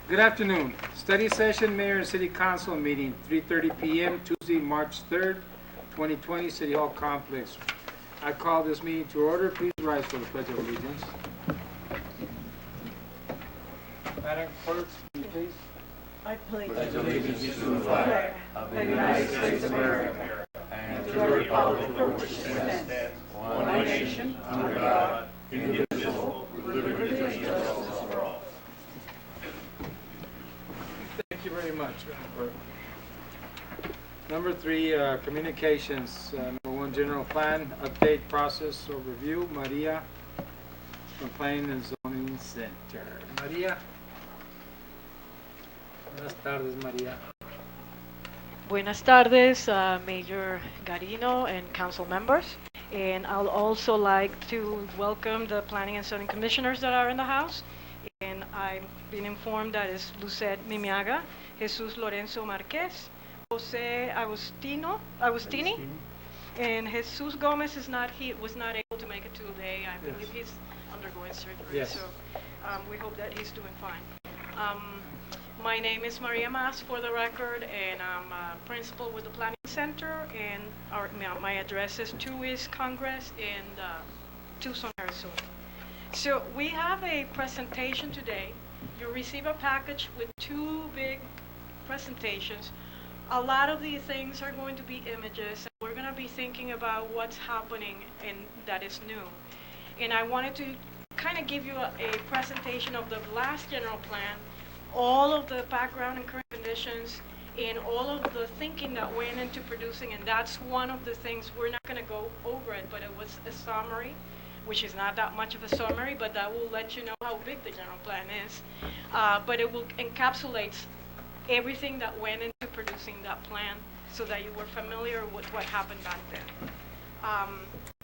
Good afternoon. Study session, Mayor and City Council meeting, 3:30 p.m., Tuesday, March 3rd, 2020, City Hall Complex. I call this meeting to order. Please rise for the Pledge of Allegiance. Madam Clerk, please. I pledge allegiance to the flag of the United States of America and to the republic for which it stands, one nation, under God, indivisible, with liberty and justice for all. Thank you very much, Madam Clerk. Number 3, communications. Number 1, general plan, update, process, overview. Maria from Planning and Zoning Center. Maria. Buenas tardes, Maria. Buenas tardes, Mayor Garino and council members. And I'll also like to welcome the Planning and Zoning Commissioners that are in the House. And I've been informed that it's Lucette Mimiaga, Jesus Lorenzo Marquez, Jose Agustini, and Jesus Gomez was not able to make it today. I believe he's undergoing surgery, so we hope that he's doing fine. My name is Maria Mas, for the record, and I'm a principal with the Planning Center, and my address is 2 East Congress in Tucson, Arizona. So we have a presentation today. You'll receive a package with 2 big presentations. A lot of these things are going to be images, and we're going to be thinking about what's happening and that is new. And I wanted to kind of give you a presentation of the last general plan, all of the background and current conditions, and all of the thinking that went into producing, and that's one of the things. We're not going to go over it, but it was a summary, which is not that much of a summary, but that will let you know how big the general plan is. But it will encapsulate everything that went into producing that plan so that you were familiar with what happened back then.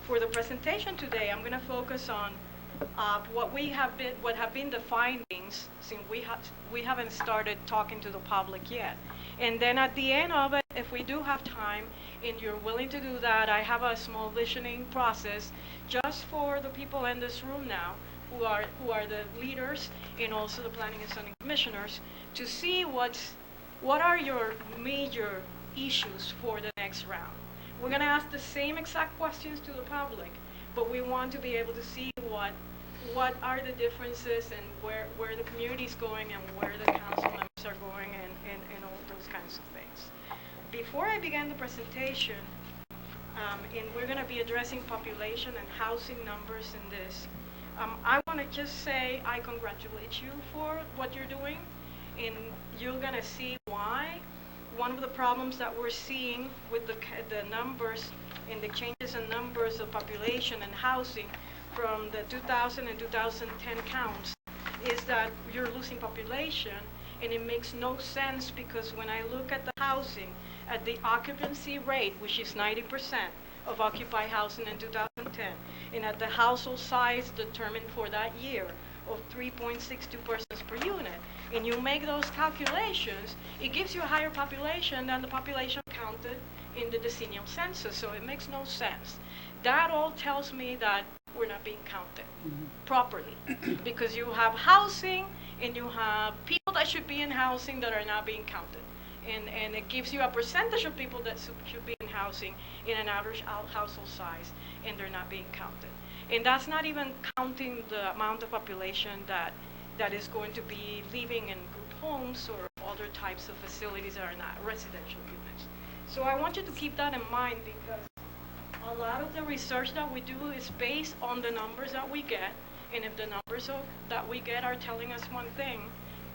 For the presentation today, I'm going to focus on what have been the findings, since we haven't started talking to the public yet. And then at the end of it, if we do have time and you're willing to do that, I have a small visioning process just for the people in this room now who are the leaders and also the Planning and Zoning Commissioners to see what are your major issues for the next round. We're going to ask the same exact questions to the public, but we want to be able to see what are the differences and where the community is going and where the council members are going and all those kinds of things. Before I begin the presentation, and we're going to be addressing population and housing numbers in this, I want to just say I congratulate you for what you're doing, and you're going to see why. One of the problems that we're seeing with the numbers and the changes in numbers of population and housing from the 2000 and 2010 counts is that you're losing population, and it makes no sense because when I look at the housing, at the occupancy rate, which is 90% of occupied housing in 2010, and at the household size determined for that year of 3.62 persons per unit, and you make those calculations, it gives you a higher population than the population counted in the decennial census, so it makes no sense. That all tells me that we're not being counted properly because you have housing and you have people that should be in housing that are not being counted. And it gives you a percentage of people that should be in housing in an average household size, and they're not being counted. And that's not even counting the amount of population that is going to be living in group homes or other types of facilities that are not residential units. So I want you to keep that in mind because a lot of the research that we do is based on the numbers that we get, and if the numbers that we get are telling us one thing,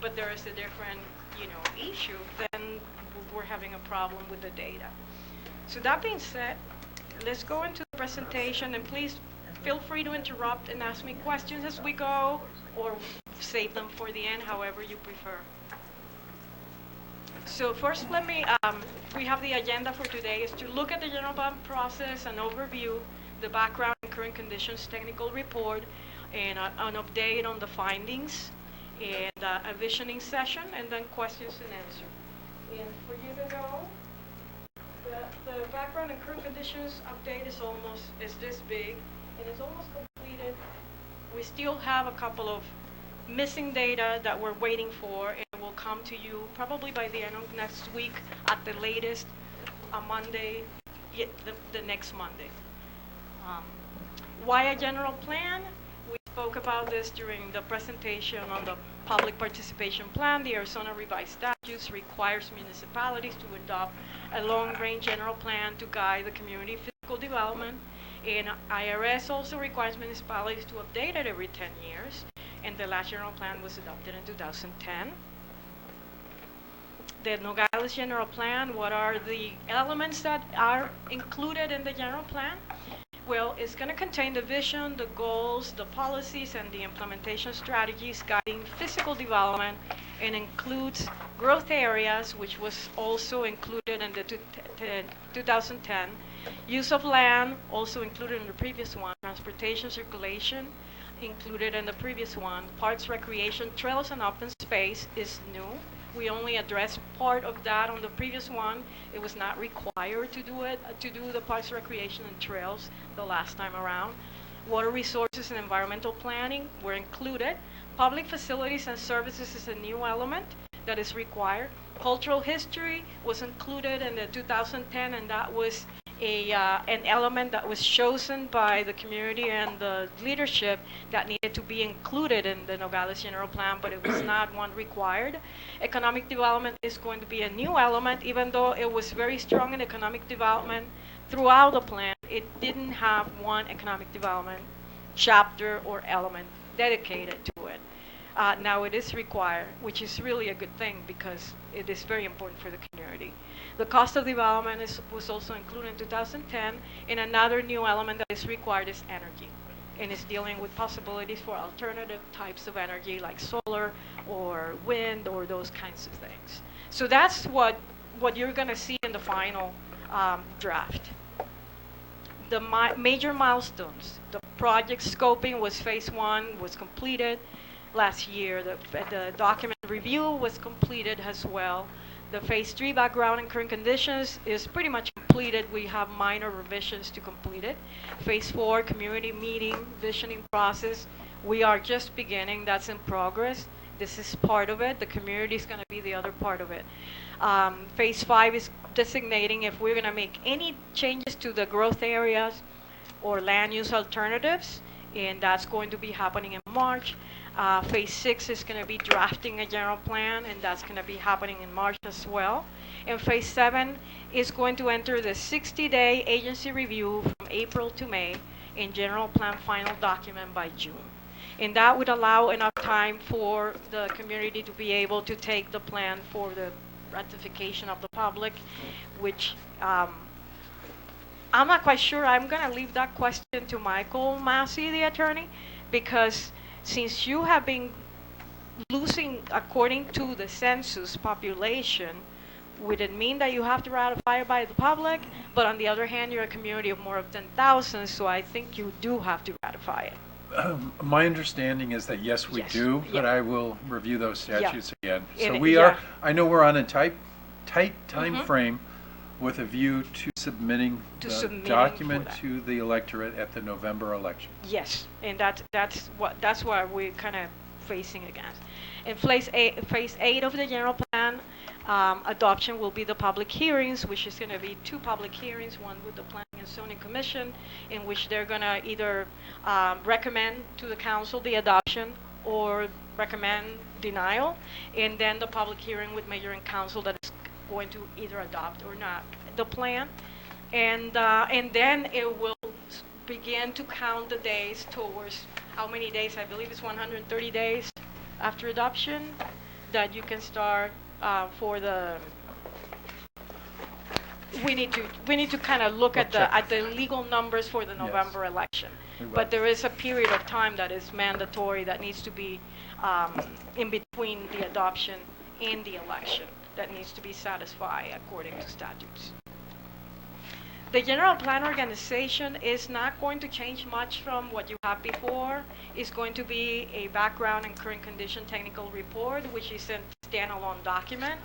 but there is a different, issue, then we're having a problem with the data. So that being said, let's go into the presentation, and please feel free to interrupt and ask me questions as we go, or save them for the end, however you prefer. So first, we have the agenda for today is to look at the general plan process, an overview, the background and current conditions technical report, and an update on the findings, and a visioning session, and then questions and answers. And for you to know, the background and current conditions update is this big, and it's almost completed. We still have a couple of missing data that we're waiting for, and will come to you probably by the end of next week, at the latest, on Monday, the next Monday. Why a general plan? We spoke about this during the presentation on the public participation plan. The Arizona revised statutes requires municipalities to adopt a long-range general plan to guide the community physical development. And IRS also requires municipalities to update it every 10 years. And the last general plan was adopted in 2010. The Nogales general plan, what are the elements that are included in the general plan? Well, it's going to contain the vision, the goals, the policies, and the implementation strategies guiding physical development, and includes growth areas, which was also included in the 2010. Use of land, also included in the previous one. Transportation circulation, included in the previous one. Parks, recreation, trails, and open space is new. We only addressed part of that on the previous one. It was not required to do it, to do the parks, recreation, and trails the last time around. Water resources and environmental planning were included. Public facilities and services is a new element that is required. Cultural history was included in the 2010, and that was an element that was chosen by the community and the leadership that needed to be included in the Nogales General Plan, but it was not one required. Economic development is going to be a new element, even though it was very strong in economic development throughout the plan. It didn't have one economic development chapter or element dedicated to it. Now it is required, which is really a good thing because it is very important for the community. The cost of development was also included in 2010, and another new element that is required is energy, and it's dealing with possibilities for alternative types of energy like solar or wind or those kinds of things. So that's what you're going to see in the final draft. The major milestones. The project scoping was phase 1, was completed last year. The document review was completed as well. The phase 3 background and current conditions is pretty much completed. We have minor revisions to complete it. Phase 4 community meeting, visioning process. We are just beginning. That's in progress. This is part of it. The community is going to be the other part of it. Phase 5 is designating if we're going to make any changes to the growth areas or land use alternatives, and that's going to be happening in March. Phase 6 is going to be drafting a general plan, and that's going to be happening in March as well. And Phase 7 is going to enter the 60-day agency review from April to May, and general plan final document by June. And that would allow enough time for the community to be able to take the plan for the ratification of the public, which I'm not quite sure. I'm going to leave that question to Michael Massey, the attorney, because since you have been losing, according to the census population, would it mean that you have to ratify it by the public? But on the other hand, you're a community of more of 10,000, so I think you do have to ratify it. My understanding is that yes, we Yes. do, but Yeah. I will review those statutes again. So And we yeah. are, I know we're on a tight time Mhm. frame with a view to submitting To the submitting document for that. to the electorate at the November election. Yes, and that's what we're kind of facing against. In phase 8 of the general plan, adoption will be the public hearings, which is going to be 2 public hearings, one with the Planning and Zoning Commission, in which they're going to either recommend to the council the adoption or recommend denial, and then the public hearing with mayor and council that is going to either adopt or not the plan, and then it will begin to count the days towards how many days. I believe it's 130 days after adoption that you can start for the. We need to kind of look at the legal numbers for the November election. We will. But there is a period of time that is mandatory that needs to be in between the adoption and the election that needs to be satisfied according to statutes. The general plan organization is not going to change much from what you have before. It's going to be a background and current condition technical report, which is a standalone document,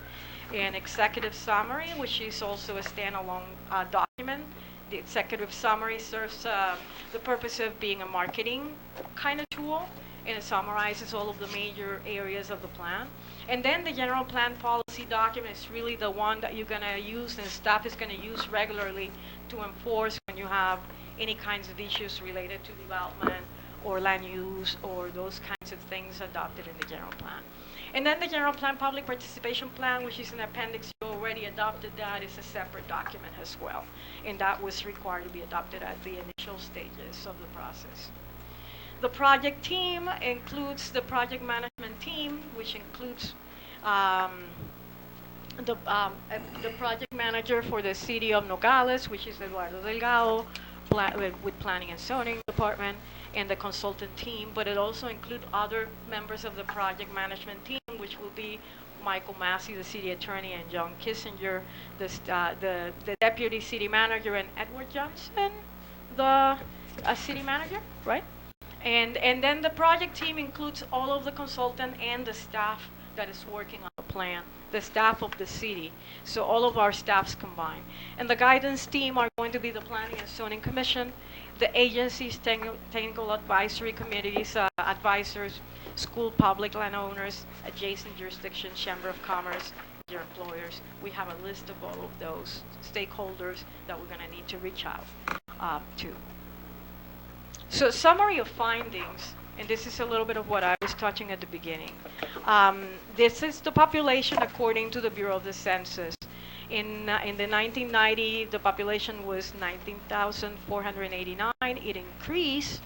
an executive summary, which is also a standalone document. The executive summary serves the purpose of being a marketing kind of tool, and it summarizes all of the major areas of the plan. And then the general plan policy document is really the one that you're gonna use and staff is gonna use regularly to enforce when you have any kinds of issues related to development or land use or those kinds of things adopted in the general plan. And then the general plan public participation plan, which is an appendix, you already adopted that, is a separate document as well. And that was required to be adopted at the initial stages of the process. The project team includes the project management team, which includes the project manager for the city of Nogales, which is Eduardo Delgado, with planning and zoning department, and the consultant team, but it also includes other members of the project management team, which will be Michael Massey, the city attorney, and John Kissinger, the deputy city manager, and Edward Johnson, the city manager, right? And then the project team includes all of the consultant and the staff that is working on the plan, the staff of the city. So all of our staffs combined. And the guidance team are going to be the Planning and Zoning Commission, the agencies, technical advisory committees, advisors, school public landowners, adjacent jurisdictions, Chamber of Commerce, your employers. We have a list of all of those stakeholders that we're going to need to reach out to. So summary of findings, and this is a little bit of what I was touching at the beginning. This is the population according to the Bureau of the Census. In the 1990, the population was 19,489. It increased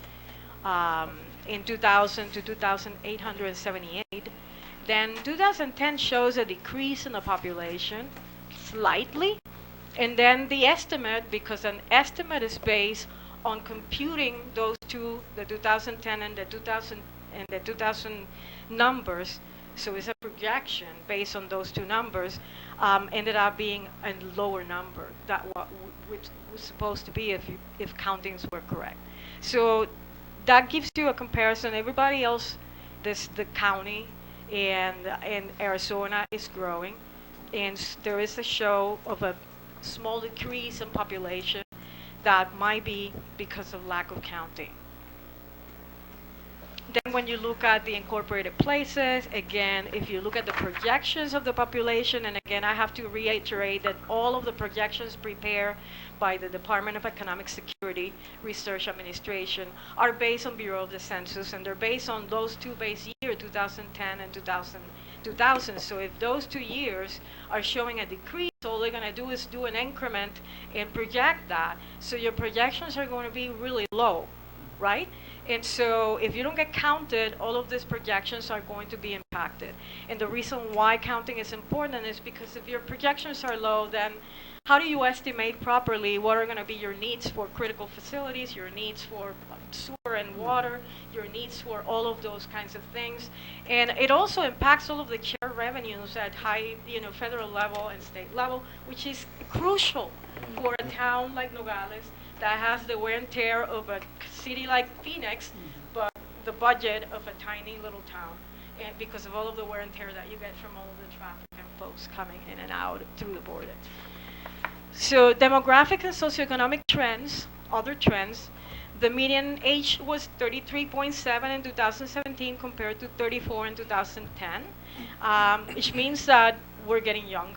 in 2000 to 2,878. Then 2010 shows a decrease in the population, slightly. And then the estimate, because an estimate is based on computing those two, the 2010 and the 2000 numbers, so it's a projection based on those two numbers, ended up being a lower number that which was supposed to be if countings were correct. So that gives you a comparison. Everybody else, the county and Arizona is growing, and there is a show of a small decrease in population that might be because of lack of counting. Then when you look at the incorporated places, again, if you look at the projections of the population, and again, I have to reiterate that all of the projections prepared by the Department of Economic Security, Research Administration, are based on Bureau of the Census, and they're based on those two base years, 2010 and 2000. So if those 2 years are showing a decrease, all they're going to do is do an increment and project that. So your projections are going to be really low, right? And so if you don't get counted, all of these projections are going to be impacted. And the reason why counting is important is because if your projections are low, then how do you estimate properly what are going to be your needs for critical facilities, your needs for sewer and water, your needs for all of those kinds of things? And it also impacts all of the share revenues at high, federal level and state level, which is crucial for a town like Nogales that has the wear and tear of a city like Phoenix, but the budget of a tiny little town, and because of all of the wear and tear that you get from all of the traffic and folks coming in and out through the border. So demographic and socioeconomic trends, other trends, the median age was 33.7 in 2017 compared to 34 in 2010, which means that we're getting younger.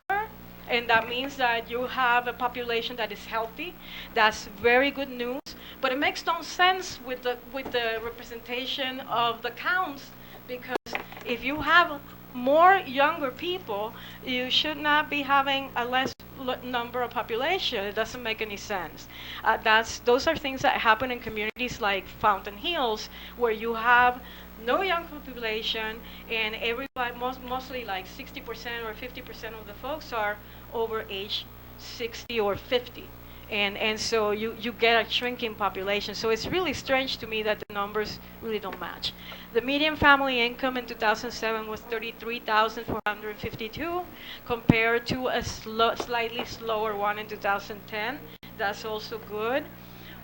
And that means that you have a population that is healthy. That's very good news. But it makes no sense with the representation of the counts, because if you have more younger people, you should not be having a less number of population. It doesn't make any sense. Those are things that happen in communities like Fountain Hills, where you have no young population, and everybody, mostly like 60% or 50% of the folks are over age 60 or 50. And so you get a shrinking population. So it's really strange to me that the numbers really don't match. The median family income in 2007 was $33,452 compared to a slightly slower one in 2010. That's also good.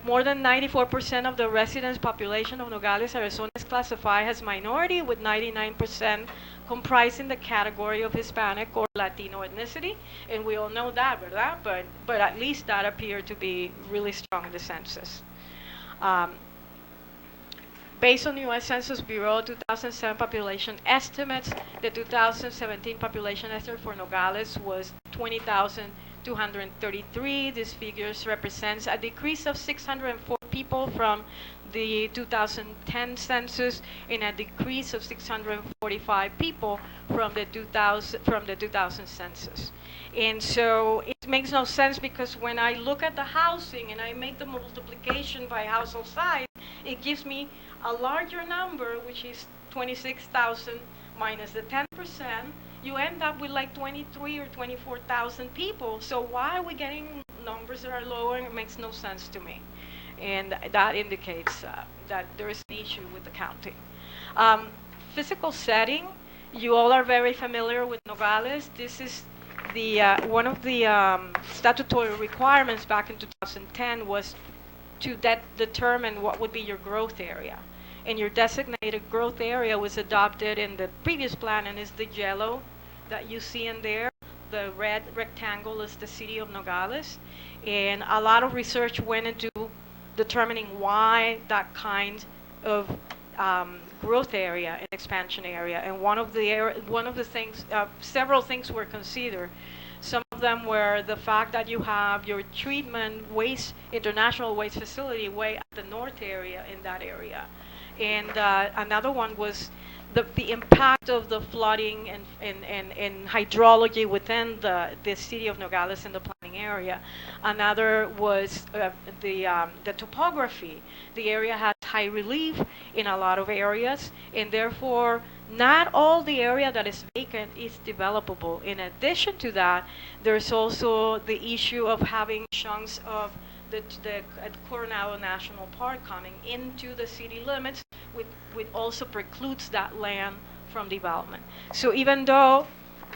More than 94% of the residents' population of Nogales, Arizona is classified as minority, with 99% comprising the category of Hispanic or Latino ethnicity. And we all know that, ¿verdad? But at least that appeared to be really strong in the census. based on U.S. Census Bureau 2007 population estimates, the 2017 population estimate for Nogales was 20,233. These figures represents a decrease of 604 people from the 2010 census and a decrease of 645 people from the 2000 census. And so it makes no sense, because when I look at the housing and I make the multiplication by household size, it gives me a larger number, which is 26,000 minus the 10%. You end up with like 23 or 24,000 people. So why are we getting numbers that are lower? It makes no sense to me. And that indicates that there is an issue with the counting. Physical setting, you all are very familiar with Nogales. This is the one of the statutory requirements back in 2010 was to determine what would be your growth area. And your designated growth area was adopted in the previous plan, and is the yellow that you see in there. The red rectangle is the city of Nogales. And a lot of research went into determining why that kind of growth area and expansion area. And one of the things, several things were considered. Some of them were the fact that you have your treatment waste, international waste facility way at the north area in that area. And another one was the impact of the flooding and hydrology within the city of Nogales and the planning area. Another was the topography. The area has high relief in a lot of areas, and therefore not all the area that is vacant is developable. In addition to that, there's also the issue of having chunks of the Coronado National Park coming into the city limits, which also precludes that land from development. So even though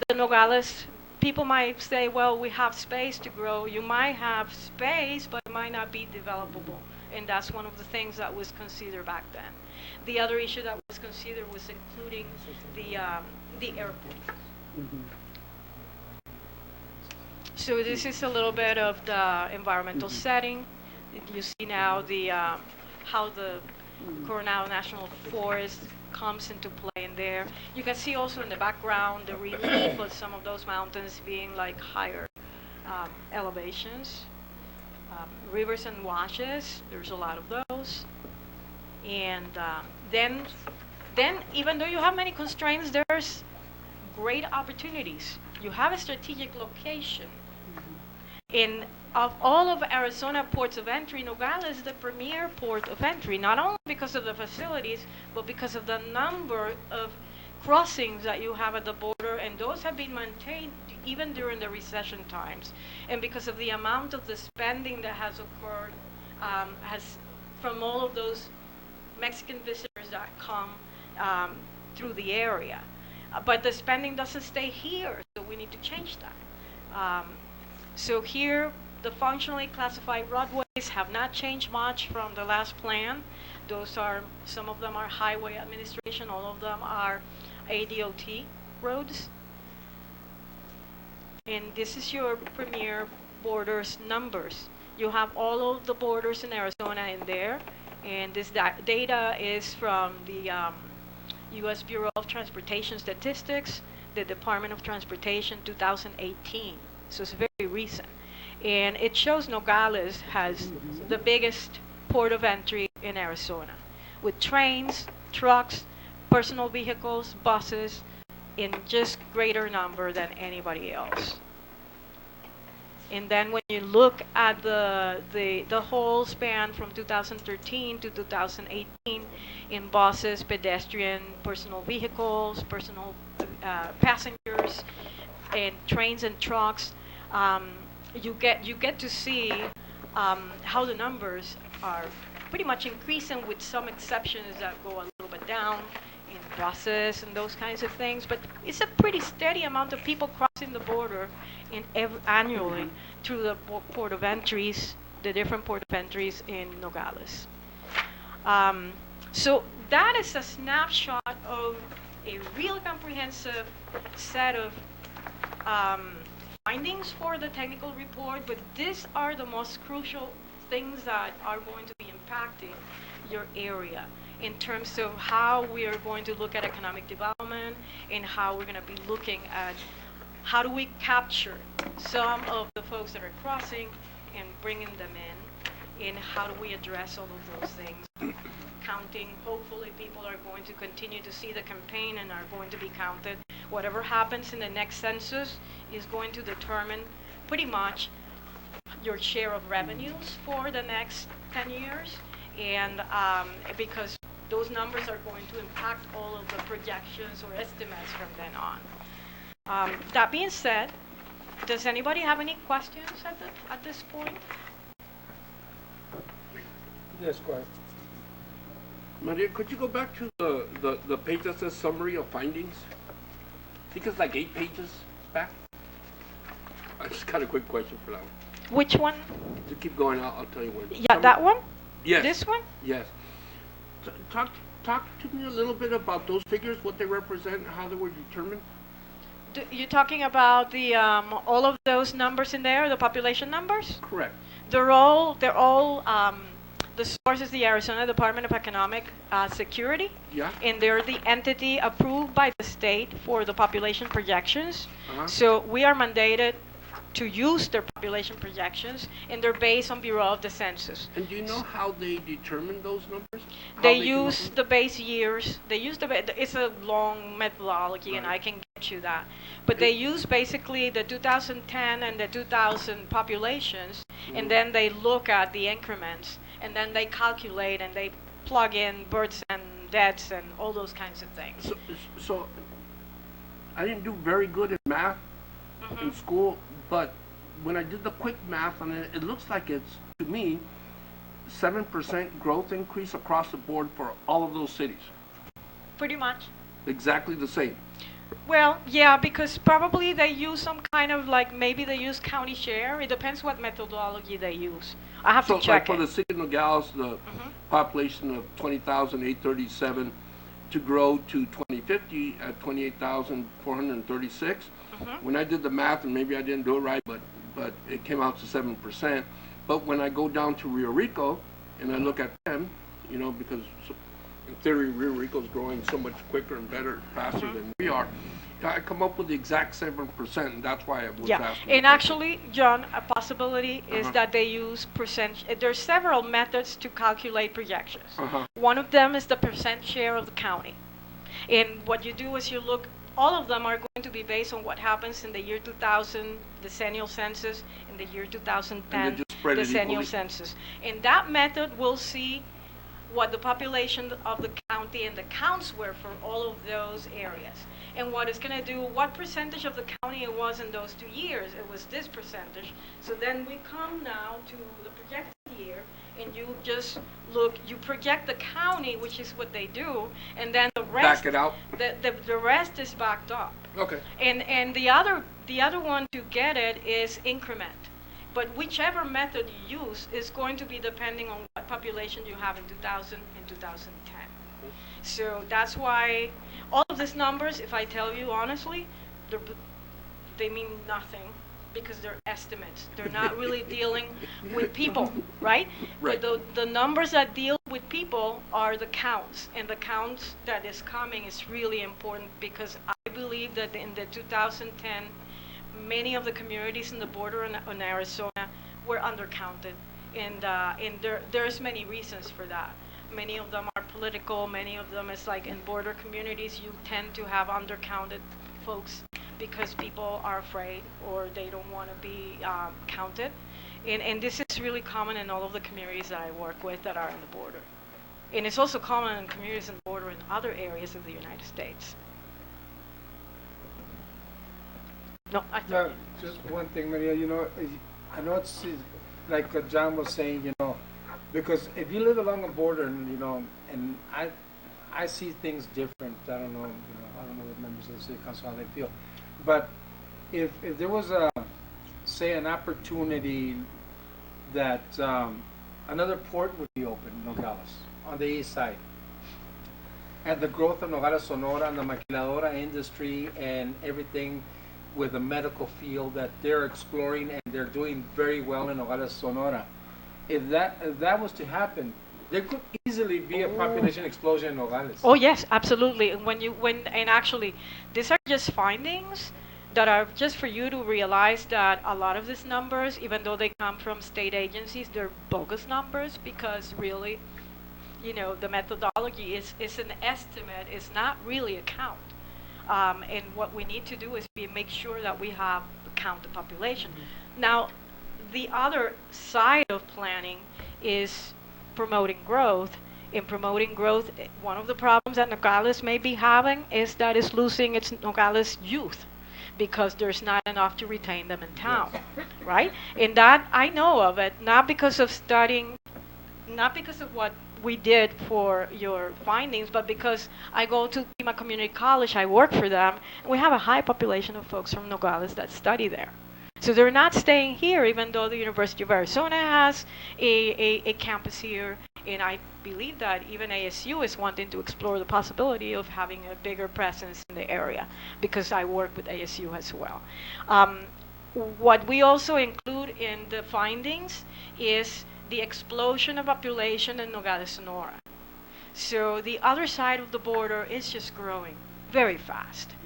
the Nogales people might say, well, we have space to grow, you might have space, but it might not be developable. And that's one of the things that was considered back then. The other issue that was considered was including the airport. So this is a little bit of the environmental setting. You see now how the Coronado National Forest comes into play in there. You can see also in the background the relief of some of those mountains being like higher elevations. Rivers and washes, there's a lot of those. And then even though you have many constraints, there's great opportunities. You have a strategic location. Of all of Arizona ports of entry, Nogales is the premier port of entry, not only because of the facilities, but because of the number of crossings that you have at the border, and those have been maintained even during the recession times. And because of the amount of the spending that has occurred from all of those Mexican visitors that come through the area. But the spending doesn't stay here, so we need to change that. So here, the functionally classified roadways have not changed much from the last plan. Some of them are highway administration, all of them are ADOT roads. And this is your premier borders numbers. You have all of the borders in Arizona in there. And this data is from the U.S. Bureau of Transportation Statistics, the Department of Transportation 2018. So it's very recent. And it shows Nogales has the biggest port of entry in Arizona, with trains, trucks, personal vehicles, buses, in just greater number than anybody else. And then when you look at the whole span from 2013 to 2018 in buses, pedestrian, personal vehicles, personal passengers, and trains and trucks, you get to see how the numbers are pretty much increasing, with some exceptions that go a little bit down in buses and those kinds of things. But it's a pretty steady amount of people crossing the border annually through the port of entries, the different port of entries in Nogales. So that is a snapshot of a real comprehensive set of findings for the technical report, but these are the most crucial things that are going to be impacting your area. in terms of how we are going to look at economic development and how we're going to be looking at how do we capture some of the folks that are crossing and bringing them in, and how do we address all of those things. Counting, hopefully people are going to continue to see the campaign and are going to be counted. Whatever happens in the next census is going to determine pretty much your share of revenues for the next 10 years, and because those numbers are going to impact all of the projections or estimates from then on. That being said, does anybody have any questions at this point? Yes, go ahead. Maria, could you go back to the page that says summary of findings? I think it's like 8 pages back. I just got a quick question for that one. Which one? To keep going, I'll tell you when. Yeah, that one? Yes. This one? Yes. Talk to me a little bit about those figures, what they represent, how they were determined. You're talking about the all of those numbers in there, the population numbers? Correct. They're all the source is the Arizona Department of Economic Security. Yeah. And they're the entity approved by the state for the population projections. Uh-huh. So we are mandated to use their population projections, and they're based on Bureau of the Census. And do you know how they determine those numbers? How They come use up the base years. They use it's a long methodology, and Right. I can get you that. But they use basically the 2010 and the 2000 populations, and then they look at the increments, and then they calculate and they plug in births and deaths and all those kinds of things. So I didn't do very good in math in school, but when I did the quick math on it, it looks like it's, to me, 7% growth increase across the board for all of those cities. Pretty much. Exactly the same. Well, yeah, because probably they use some kind of maybe they use county share. It depends what methodology they use. I have So to check like for it. the city of Nogales, the population of 20,837 to grow to 2050 at 28,436. When I did the math, and maybe I didn't do it right, but it came out to 7%. But when I go down to Rio Rico and I look at them, because in theory Rio Rico is growing so much quicker and better, faster than we are, I come up with the exact 7%, and that's why I was Yeah, asking. and actually, John, a possibility is that they use percent. There's several methods to calculate projections. One of them is the percent share of the county. And what you do is you look, all of them are going to be based on what happens in the year 2000, the decennial census, in the year 2010, just spread the it decennial equally? census. And that method will see what the population of the county and the counts were for all of those areas. And what it's going to do, what percentage of the county it was in those 2 years, it was this percentage. So then we come now to the projected year, and you just look, you project the county, which is what they do, and then the rest, Back it out? the rest is backed up. Okay. And the other one to get it is increment. But whichever method you use is going to be depending on what population you have in 2000 and 2010. So that's why all of these numbers, if I tell you honestly, they mean nothing because they're estimates. They're not really dealing with people, right? Right. But the numbers that deal with people are the counts, and the counts that is coming is really important because I believe that in the 2010, many of the communities in the border on Arizona were undercounted, and there's many reasons for that. Many of them are political. Many of them is like in border communities, you tend to have undercounted folks because people are afraid or they don't want to be counted, and this is really common in all of the communities that I work with that are in the border, and it's also common in communities in the border in other areas of the United States. No, No, just one thing, Maria, I know it's like John was saying, because if you live along a border and, and I see things different, I don't know what members of the city council, how they feel. But if there was say an opportunity that another port would be open in Nogales, on the east side, and the growth of Nogales, Sonora, and the maquiladora industry and everything with the medical field that they're exploring and they're doing very well in Nogales, Sonora. If that was to happen, there could easily be a population explosion in Nogales. Oh yes, absolutely. And and actually, these are just findings that are just for you to realize that a lot of these numbers, even though they come from state agencies, they're bogus numbers because really, the methodology is an estimate. It's not really a count. And what we need to do is make sure that we have count the population. Now, the other side of planning is promoting growth. In promoting growth, one of the problems that Nogales may be having is that it's losing its Nogales youth because there's not enough to retain them in town, right? And that I know of it, not because of studying, not because of what we did for your findings, but because I go to Lima Community College, I work for them, and we have a high population of folks from Nogales that study there. So they're not staying here, even though the University of Arizona has a campus here, and I believe that even ASU is wanting to explore the possibility of having a bigger presence in the area, because I work with ASU as well. What we also include in the findings is the explosion of population in Nogales, Sonora. So the other side of the border is just growing very fast.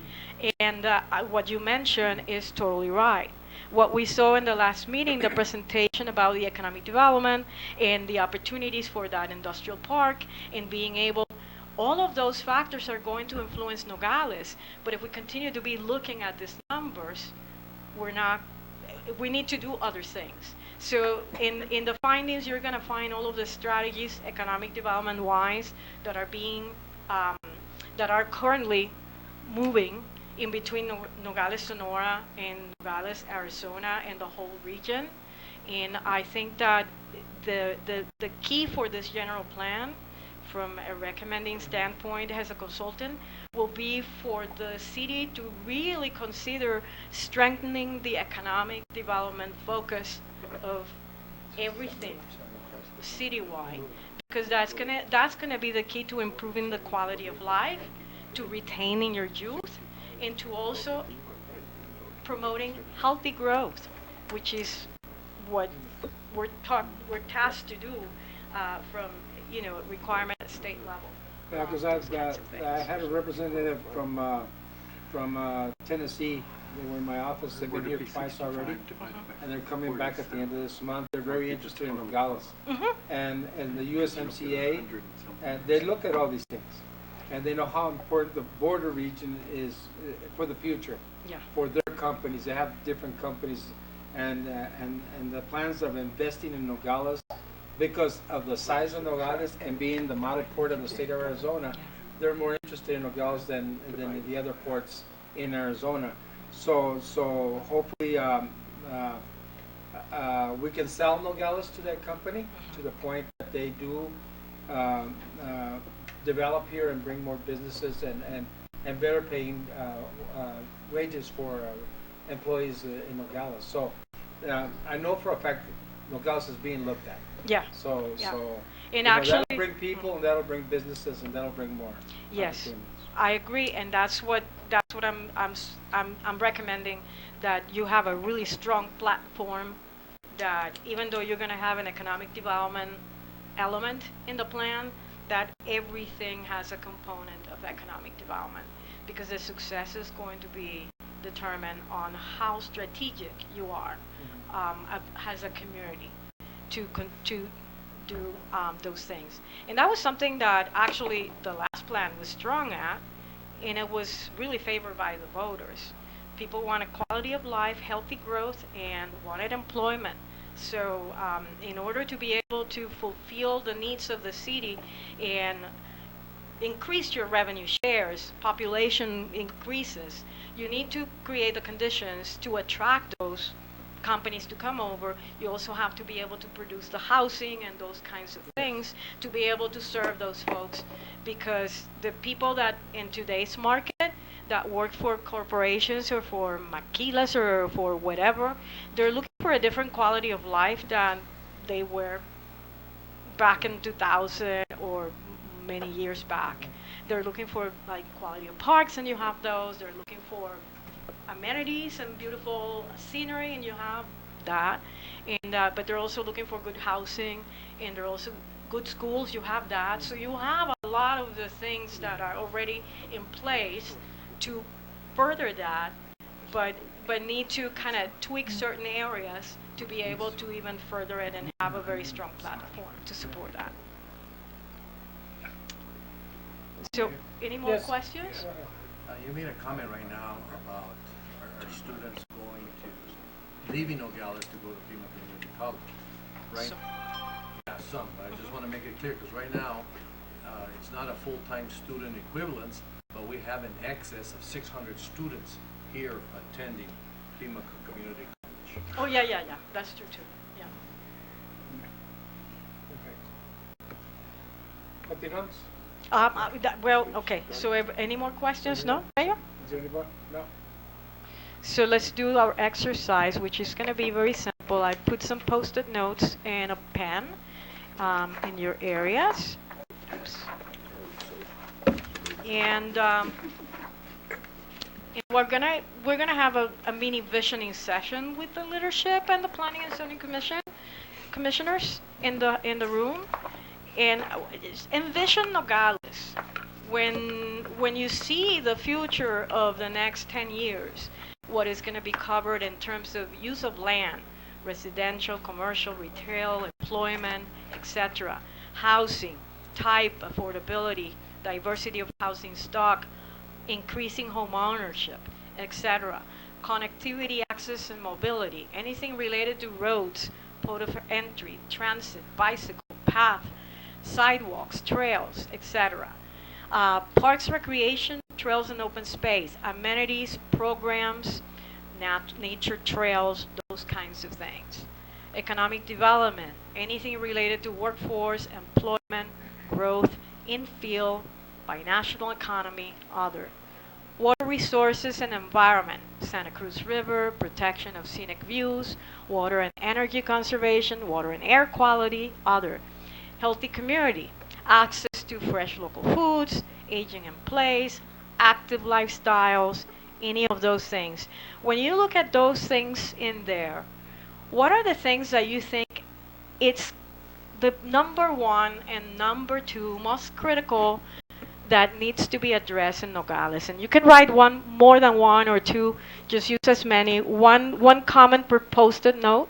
And what you mentioned is totally right. What we saw in the last meeting, the presentation about the economic development and the opportunities for that industrial park and being able, all of those factors are going to influence Nogales. But if we continue to be looking at these numbers, we need to do other things. So in the findings, you're going to find all of the strategies, economic development wise, that are being, that are currently moving in between Nogales, Sonora and Nogales, Arizona, and the whole region. And I think that the key for this general plan, from a recommending standpoint as a consultant, will be for the city to really consider strengthening the economic development focus of everything citywide, because that's gonna be the key to improving the quality of life, to retaining your youth, and to also promoting healthy growth, which is what we're tasked to do from requirement at state level. Yeah, because I had a representative from Tennessee. They were in my office. They've been here twice already, and they're coming back at the end of this month. They're very interested in Nogales and the USMCA, and they look at all these things, and they know how important the border region is for the future. Yeah. For their companies, they have different companies, and the plans of investing in Nogales, because of the size of Nogales and being the model port of the state of Arizona, they're more interested in Nogales than the other ports in Arizona. So hopefully we can sell Nogales to that company to the point that they do develop here and bring more businesses and better paying wages for employees in Nogales. So I know for a fact Nogales is being looked at. Yeah. So And actually, that'll bring people, and that'll bring businesses, and that'll bring more. yes, I agree, and that's what I'm recommending, that you have a really strong platform, that even though you're going to have an economic development element in the plan, that everything has a component of economic development, because the success is going to be determined on how strategic you are as a community to do those things. And that was something that actually the last plan was strong at, and it was really favored by the voters. People wanted quality of life, healthy growth, and wanted employment. So in order to be able to fulfill the needs of the city and increase your revenue shares, population increases, you need to create the conditions to attract those companies to come over. You also have to be able to produce the housing and those kinds of things to be able to serve those folks, because the people that in today's market that work for corporations or for maquilas or for whatever, they're looking for a different quality of life than they were back in 2000 or many years back. They're looking for like quality of parks, and you have those. They're looking for amenities and beautiful scenery, and you have that. And but they're also looking for good housing, and they're also good schools, you have that. So you have a lot of the things that are already in place to further that, but need to kind of tweak certain areas to be able to even further it and have a very strong platform to support that. So, any more Yes. questions? You made a comment right now about our students going to leaving Nogales to go to Pima Community College, right? So- Yeah, some, but I just want to make it clear, because right now, it's not a full-time student equivalence, but we have an excess of 600 students here attending Pima Community College. Oh, yeah, that's true too, yeah. Continuamos. Well, okay, so any more questions, no? Mayor? Is there anybody? No? So let's do our exercise, which is going to be very simple. I put some post-it notes and a pen in your areas. Oops. And we're gonna have a mini visioning session with the leadership and the Planning and Zoning commissioners in the room. And envision Nogales when you see the future of the next 10 years, what is going to be covered in terms of use of land, residential, commercial, retail, employment, etc., housing, type, affordability, diversity of housing stock, increasing home ownership, etc., connectivity, access, and mobility, anything related to roads, port of entry, transit, bicycle, path, sidewalks, trails, etc. Parks, recreation, trails and open space, amenities, programs, nature trails, those kinds of things. Economic development, anything related to workforce, employment, growth, in-field, binational economy, other. Water resources and environment, Santa Cruz River, protection of scenic views, water and energy conservation, water and air quality, other. Healthy community, access to fresh local foods, aging in place, active lifestyles, any of those things. When you look at those things in there, what are the things that you think it's the number one and number two most critical that needs to be addressed in Nogales? And you can write more than one or two, just use as many, one comment per post-it note,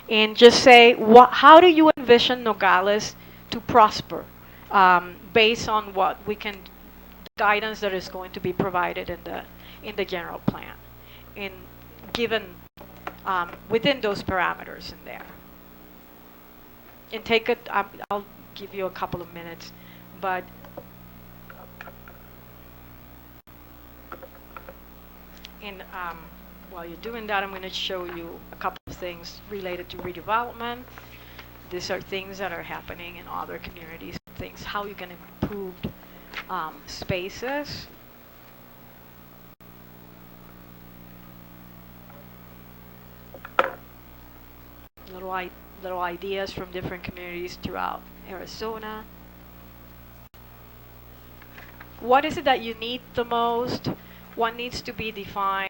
and just say, how do you envision Nogales to prosper based on what we can, guidance that is going to be provided in the general plan, in given within those parameters in there. And take it, I'll give you a couple of minutes, but and while you're doing that, I'm going to show you a couple of things related to redevelopment. These are things that are happening in other communities, things how you can improve spaces. Little ideas from different communities throughout Arizona. What is it that you need the most? What needs to be defined?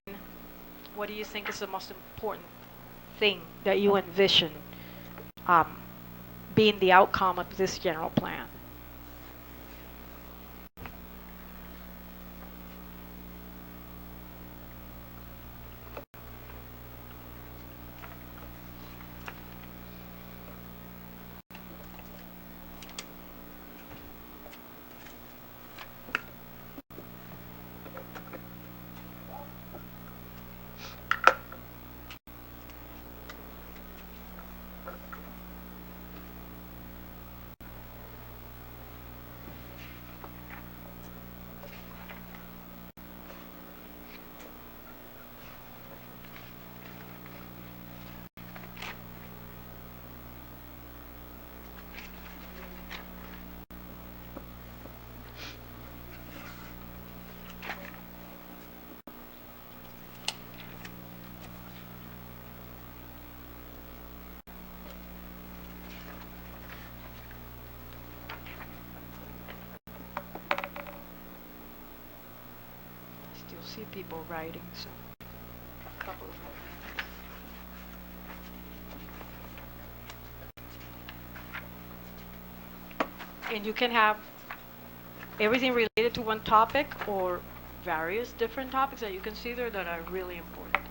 What do you think is the most important thing that you envision being the outcome of this general plan? Still see people writing, so a couple of more minutes. And you can have everything related to one topic or various different topics that you consider that are really important.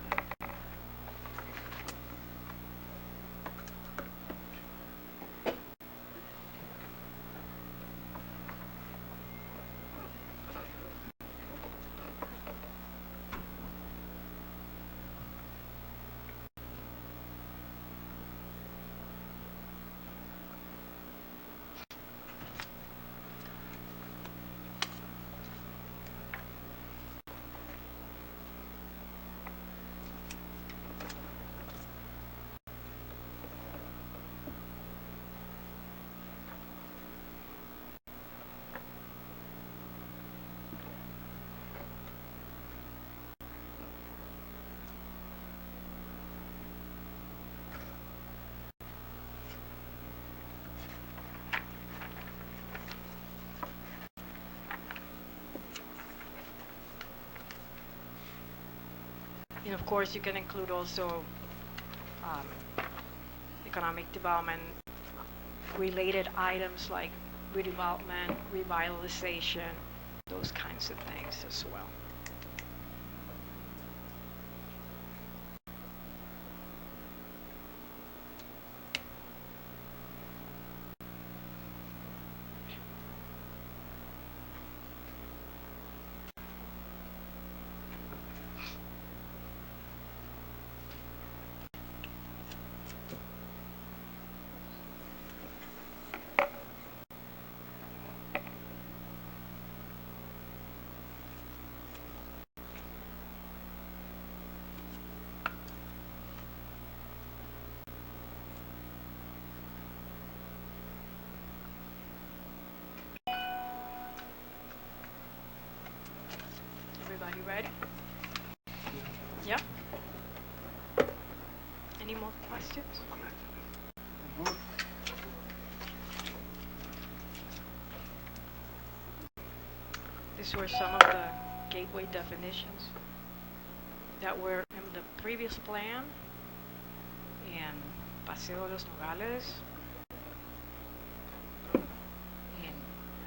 And of course, you can include also um, economic development related items like redevelopment, revitalization, those kinds of things as well. Everybody ready? Yeah? Any more questions? These were some of the gateway definitions that were in the previous plan in Paseo de los Nogales, and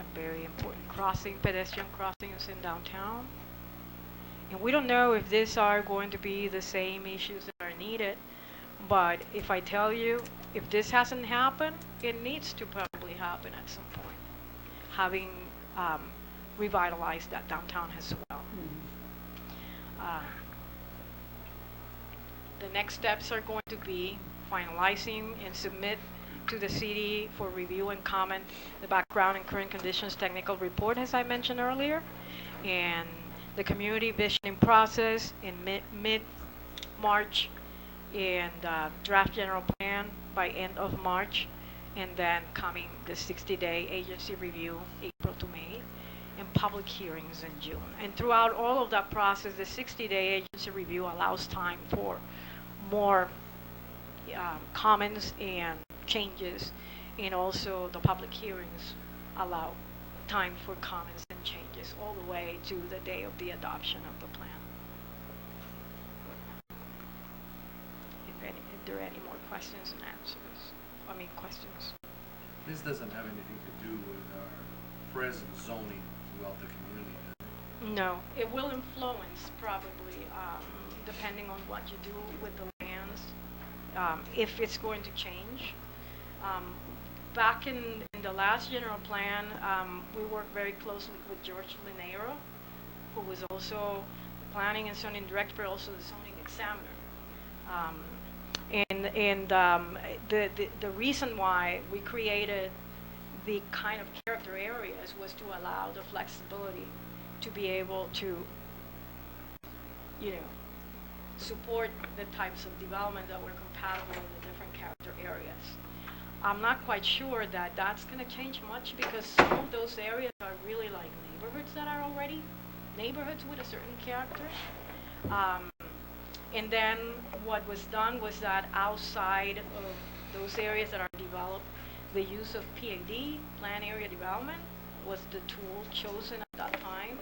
a very important crossing, pedestrian crossings in downtown. And we don't know if these are going to be the same issues that are needed, but if I tell you, if this hasn't happened, it needs to probably happen at some point, having revitalized that downtown as well. The next steps are going to be finalizing and submit to the city for review and comment the background and current conditions technical report, as I mentioned earlier, and the community visioning process in mid-March, and draft general plan by end of March, and then coming the 60-day agency review, April to May, and public hearings in June. And throughout all of that process, the 60-day agency review allows time for more comments and changes, and also the public hearings allow time for comments and changes all the way to the day of the adoption of the plan. If there are any more questions and answers, questions. This doesn't have anything to do with our present zoning throughout the community, does it? No, it will influence probably, depending on what you do with the lands, if it's going to change. Back in the last general plan, we worked very closely with George Linero, who was also the planning and zoning director, but also the zoning examiner. The reason why we created the kind of character areas was to allow the flexibility to be able to, support the types of development that were compatible with the different character areas. I'm not quite sure that that's going to change much, because some of those areas are really like neighborhoods that are already neighborhoods with a certain character. And then what was done was that outside of those areas that are developed, the use of PAD, Plan Area Development, was the tool chosen at that time,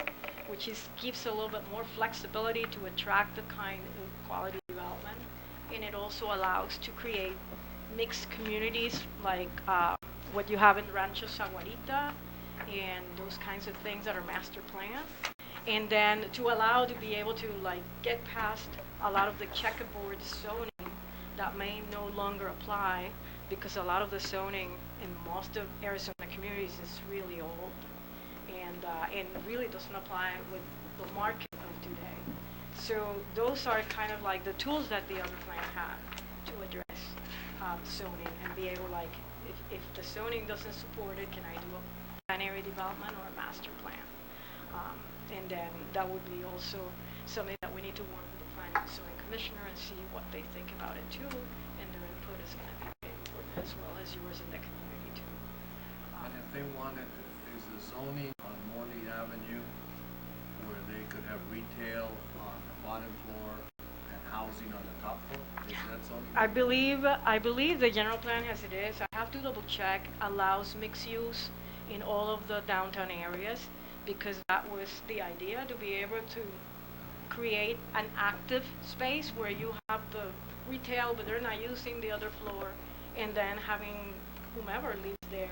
which gives a little bit more flexibility to attract the kind of quality development. And it also allows to create mixed communities, like what you have in Rancho Saguarita and those kinds of things that are master plan. And then to allow to be able to like get past a lot of the checkerboard zoning that may no longer apply, because a lot of the zoning in most of Arizona communities is really old and really doesn't apply with the market of today. So those are kind of like the tools that the other plan had to address zoning and be able, like, if the zoning doesn't support it, can I do a plan area development or a master plan? And then that would be also something that we need to work with the planning and zoning commissioner and see what they think about it too, and their input is going to be very important as well as yours in the community too. And if they wanted, is the zoning on Morley Avenue where they could have retail on the bottom floor and housing on the top floor? Is that zoning? I believe the general plan as it is, I have to double check, allows mixed use in all of the downtown areas, because that was the idea, to be able to create an active space where you have the retail but they're not using the other floor, and then having whomever lives there,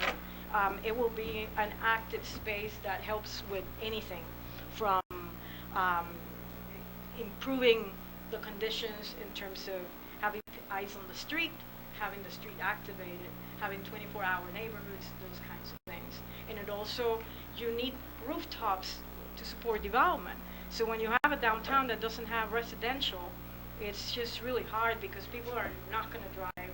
it will be an active space that helps with anything from improving the conditions in terms of having eyes on the street, having the street activated, having 24-hour neighborhoods, those kinds of things. And it also, you need rooftops to support development. So when you have a downtown that doesn't have residential, it's just really hard because people are not going to drive.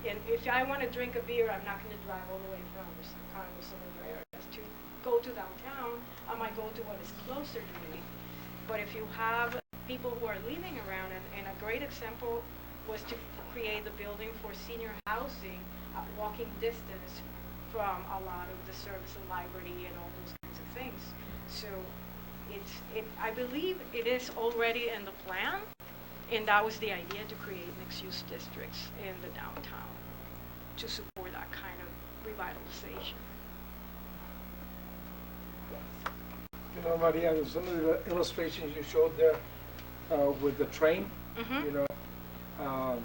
And if I want to drink a beer, I'm not going to drive all the way from kind of some other areas. To go to downtown, I might go to what is closer to me. But if you have people who are living around, and a great example was to create the building for senior housing at walking distance from a lot of the service and library and all those kinds of things. So I believe it is already in the plan, and that was the idea, to create mixed-use districts in the downtown to support that kind of revitalization. You know, Maria, some of the illustrations you showed there with the train, you know,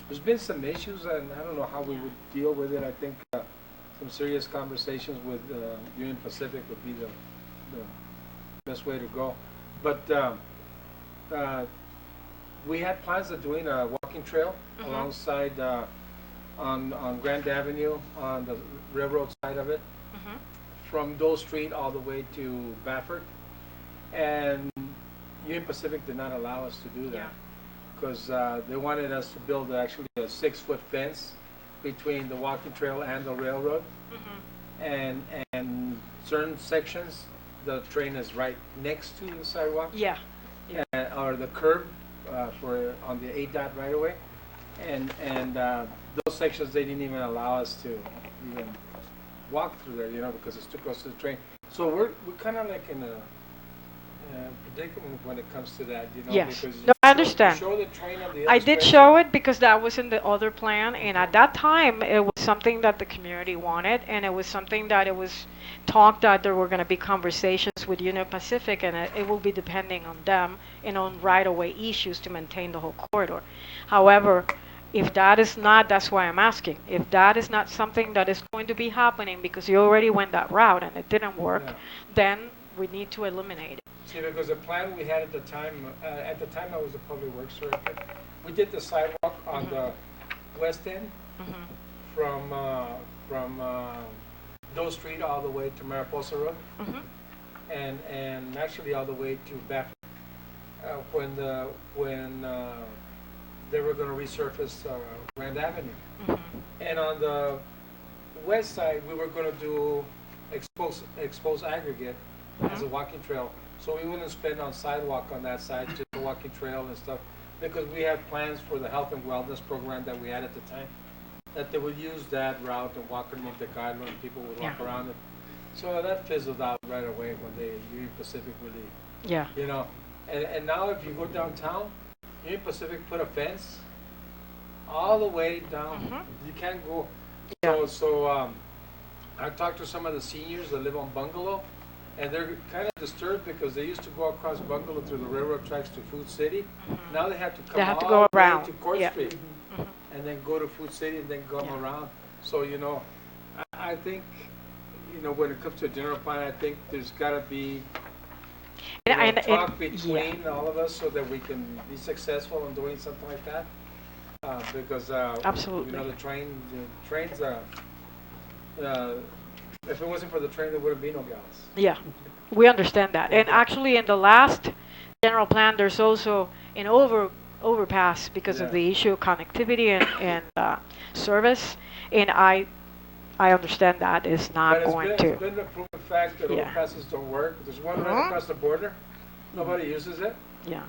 there's been some issues, and I don't know how we would deal with it. I think some serious conversations with Union Pacific would be the best way to go. But we had plans of doing a walking trail alongside on Grand Avenue on the railroad side of it, from Dole Street all the way to Baffert, and Union Pacific did not allow us to do that because they wanted us to build actually a 6-foot fence between the walking trail and the railroad, and certain sections the train is right next to the sidewalk, or the curb for on the ADOT right away, and those sections they didn't even allow us to even walk through there, you know, because it's too close to the train. So we're kind of like in a predicament when it comes to that, you know. Yes. Because No, I understand. You show the train on the I did show it because that was in the other plan, and at that time it was something that the community wanted, and it was something that it was talked that there were going to be conversations with Union Pacific, and it will be depending on them and on right-of-way issues to maintain the whole corridor. However, if that is not, that's why I'm asking, if that is not something that is going to be happening because you already went that route and it didn't work, then we need to eliminate it. See, because the plan we had at the time I was the public works director. We did the sidewalk on the west end from Dole Street all the way to Mariposa Road, and actually all the way to Baffert. When they were going to resurface Grand Avenue, and on the west side we were going to do exposed aggregate as a walking trail. So we wouldn't spend on sidewalk on that side, just a walking trail and stuff, because we had plans for the health and wellness program that we had at the time, that they would use that route and walk underneath the guideline and people would walk around it. So that fizzled out right away when the Union Pacific really, you know. And now if you go downtown, Union Pacific put a fence all the way down. You can't go. So I talked to some of the seniors that live on Bungalow, and they're kind of disturbed because they used to go across Bungalow through the railroad tracks to Food City. Now they have to come all the way to Court Street and then go to Food City and then come around. So, I think, when it comes to a general plan, I think there's gotta be, talk between all of us so that we can be successful in doing something like that. Because, Absolutely. the trains, if it wasn't for the train, there wouldn't be no Nogales. Yeah, we understand that. And actually, in the last general plan, there's also an overpass because of Yeah. the issue of connectivity and service. And I understand that is not But going it's to. been a proven fact that Yeah. overpasses don't work. There's one right Mhm. across the border. Nobody uses it. Yeah.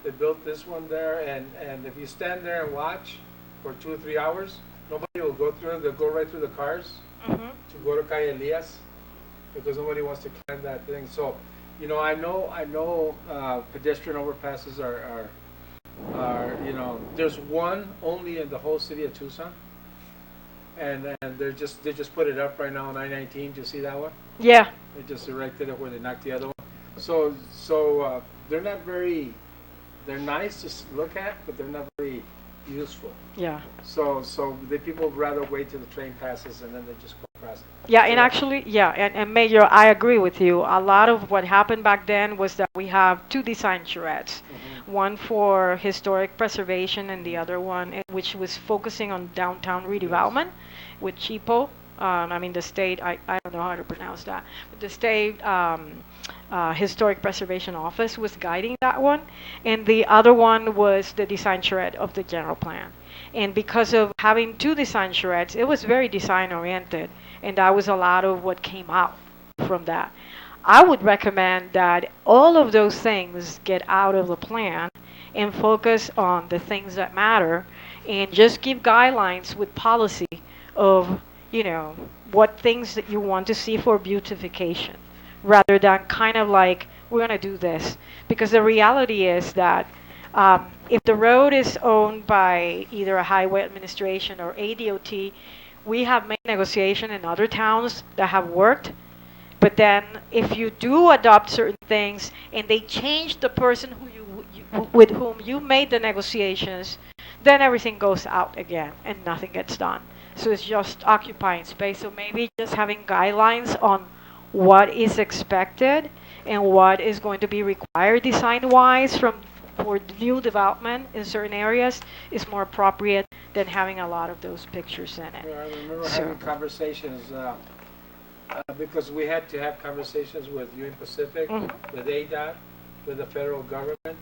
They built this one there, and if you stand there and watch for 2 or 3 hours, nobody will go through it. They'll go right through the cars Hmm. to go to Calle Elias because nobody wants to climb that thing. So, I know pedestrian overpasses there's one only in the whole city of Tucson, and they just put it up right now on I-19. Do you see that one? Yeah. They just erected it where they knocked the other one. So they're not very. They're nice to look at, but they're not very useful. Yeah. So the people rather wait till the train passes and then they just go across it. Yeah, and actually, yeah, and Mayor, I agree with you. A lot of what happened back then was that we have two design charrettes, one for historic preservation and the other one which was focusing on downtown redevelopment with Chipo. I mean, the state, I don't know how to pronounce that, but the state historic preservation office was guiding that one, and the other one was the design charrette of the general plan. And because of having two design charrettes, it was very design oriented, and that was a lot of what came out from that. I would recommend that all of those things get out of the plan and focus on the things that matter and just give guidelines with policy of, what things that you want to see for beautification rather than kind of like, we're going to do this. Because the reality is that if the road is owned by either a highway administration or ADOT, we have made negotiation in other towns that have worked. But then if you do adopt certain things and they change the person with whom you made the negotiations, then everything goes out again and nothing gets done. So it's just occupying space. So maybe just having guidelines on what is expected and what is going to be required design-wise for new development in certain areas is more appropriate than having a lot of those pictures in it. Yeah, I remember So- having conversations because we had to have conversations with Union Pacific, with ADOT, with the federal government,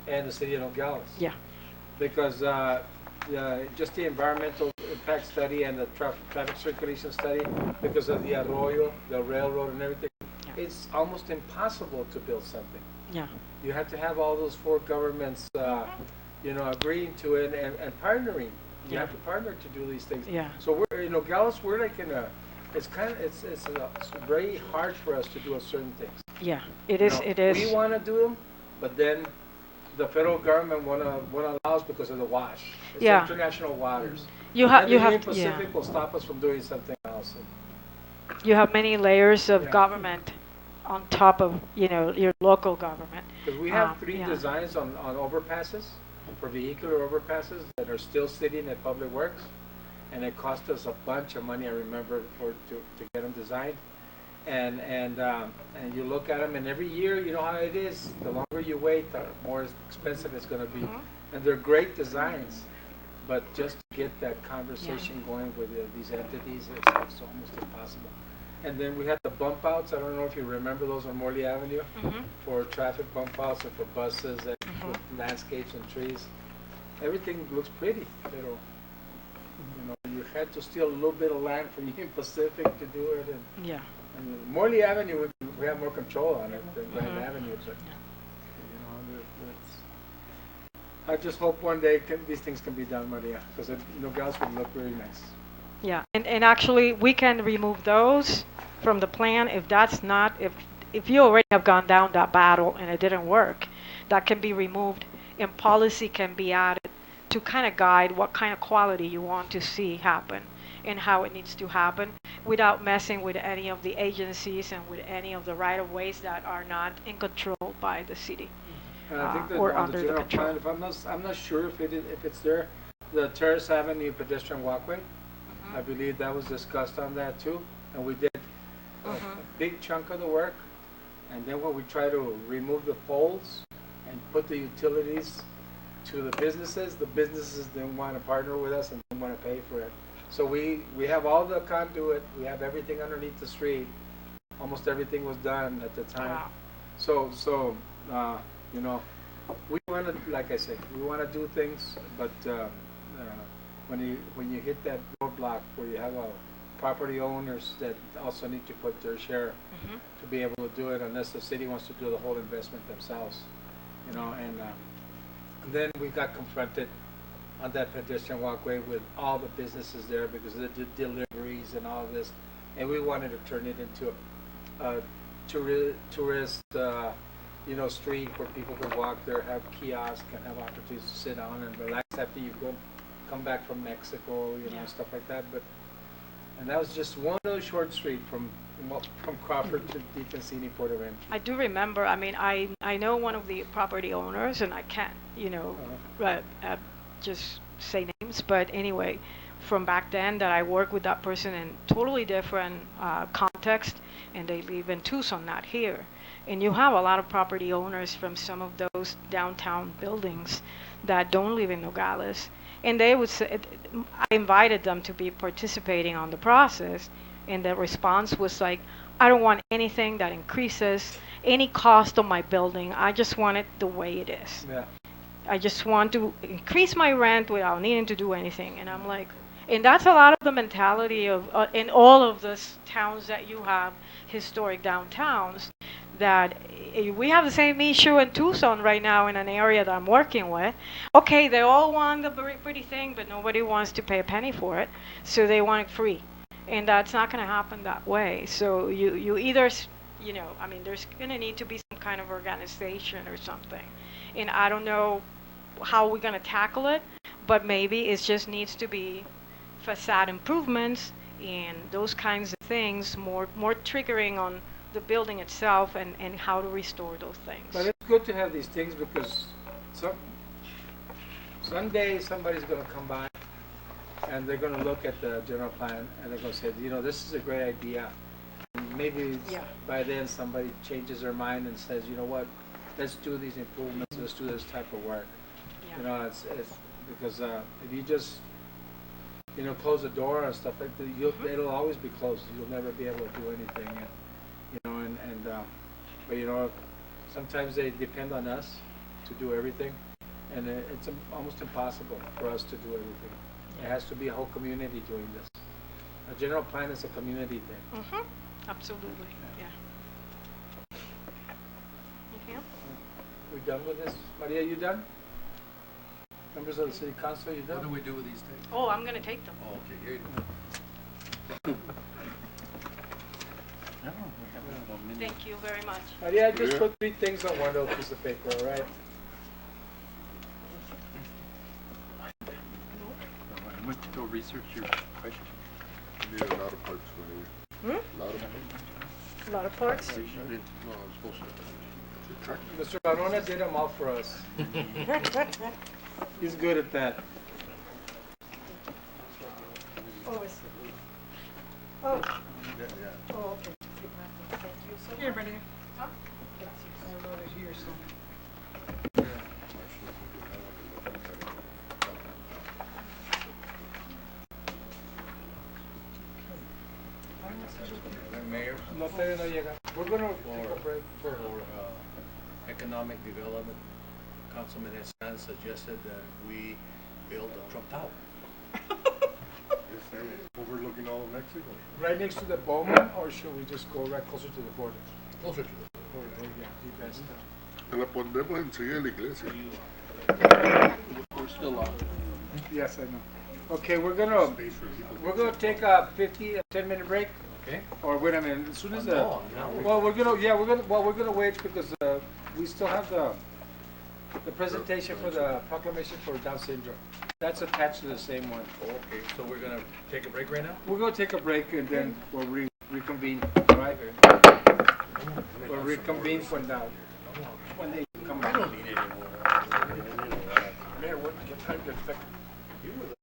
and the city of Nogales. Yeah. Because just the environmental impact study and the traffic circulation study, because of the arroyo, the railroad, and everything, it's almost impossible to build something. Yeah. You have to have all those four governments, agreeing to it and partnering. You Yeah. have to partner to do these things. Yeah. So we're, Nogales, we're like in a. It's very hard for us to do certain things. Yeah. It is. It is. We want to do them, but then the federal government won't allow us because of the wash. It's Yeah. international waters. You And have. the You have. Union Yeah. Pacific will stop us from doing something else. You have many layers of Yeah. government on top of your local government. Because we have three Yeah. designs on overpasses, for vehicular overpasses that are still sitting at Public Works, and it cost us a bunch of money. I remember to get them designed, and you look at them, and every year, you know how it is. The longer you wait, the more expensive it's going to be. And they're great designs, but just to get that conversation going with these entities, it's almost impossible. And then we had the bump outs. I don't know if you remember those on Morley Avenue for traffic bump outs and for buses and with landscapes and trees. Everything looks pretty, but you had to steal a little bit of land from Union Pacific to do it. Yeah. And Morley Avenue, we have more control on it than Grand Avenue. But, I just hope one day these things can be done, Maria, because Nogales would look really nice. Yeah. And actually, we can remove those from the plan if that's not if you already have gone down that battle and it didn't work. That can be removed, and policy can be added to kind of guide what kind of quality you want to see happen and how it needs to happen without messing with any of the agencies and with any of the right-of-ways that are not in control by the city. And I think that Or on under the the general control. plan, I'm not sure if it's there, the Terrace Avenue pedestrian walkway. I believe that was discussed on that too, and we did a big chunk of the work. And then when we try to remove the poles and put the utilities to the businesses didn't want to partner with us and didn't want to pay for it. So we have all the conduit, we have everything underneath the street. Almost everything was done at the time. Wow. So you know, we want to, like I said, we want to do things, but when you hit that roadblock where you have property owners that also need to put their share to be able to do it, unless the city wants to do the whole investment themselves, you know, and then we got confronted on that pedestrian walkway with all the businesses there because of the deliveries and all of this, and we wanted to turn it into a tourist you know, street where people can walk there, have kiosks, and have opportunities to sit down and relax after you come back from Mexico, you know, stuff like that. And that was just one little short street from Crawford to DeCancini Port of Entry. I do remember. I mean, I know one of the property owners, and I can't, you know, just say names. But anyway, from back then, that I worked with that person in totally different context, and they live in Tucson, not here. And you have a lot of property owners from some of those downtown buildings that don't live in Nogales. And they would say, I invited them to be participating on the process, and the response was like, I don't want anything that increases any cost of my building. I just want it the way it is. Yeah. I just want to increase my rent without needing to do anything. And I'm like, and that's a lot of the mentality of in all of these towns that you have, historic downtowns, that we have the same issue in Tucson right now in an area that I'm working with. Okay, they all want the pretty thing, but nobody wants to pay a penny for it, so they want it free. And that's not going to happen that way. So you either, you know, I mean, there's going to need to be some kind of organization or something. And I don't know how we're going to tackle it, but maybe it just needs to be facade improvements and those kinds of things, more triggering on the building itself and how to restore those things. But it's good to have these things because someday somebody's going to come by and they're going to look at the general plan and they're going to say, you know, this is a great idea. And maybe by then somebody changes their mind and says, you know what, let's do these improvements, let's do this type of work. Yeah. You know, it's because if you just, you know, close the door and stuff like that, it'll always be closed. You'll never be able to do anything. And, you know, but you know, sometimes they depend on us to do everything, and it's almost impossible for us to do everything. It has to be a whole community doing this. A general plan is a community thing. Absolutely. Yeah. Anything else? We done with this? Maria, you done? Members of the city council, you done? What do we do with these things? Oh, I'm going to take them. Oh, okay, here you go. Thank you very much. Maria, I just put 3 things on one little piece of paper, all right? I went to go research your question. You need a lot of parts when you. A lot of parts. A lot of parts. No, I'm supposed to. Mr. Barona did them all for us. He's good at that. Oh, okay. Thank you so much. Here, buddy. Huh? I wrote it here, so. Mayor, No, todavía no llega. We're gonna take a break for. for economic development, Councilman Hassan suggested that we build a Trump Tower. Overlooking all of Mexico. Right next to the Bowman, or should we just go right closer to the border? Closer to the Yeah, the best. La pondremos enseguida en la iglesia. We're still on. Yes, I know. Okay, we're gonna take a 10-minute break. Okay. Or wait a minute, as soon as the, No, now we're gonna wait because we still have the presentation for the proclamation for Down syndrome. That's attached to the same one. Okay, so we're gonna take a break right now? We're gonna take a break and then we'll reconvene, right? We'll reconvene when they come I back. don't need any more. Mayor, what time to expect? You were the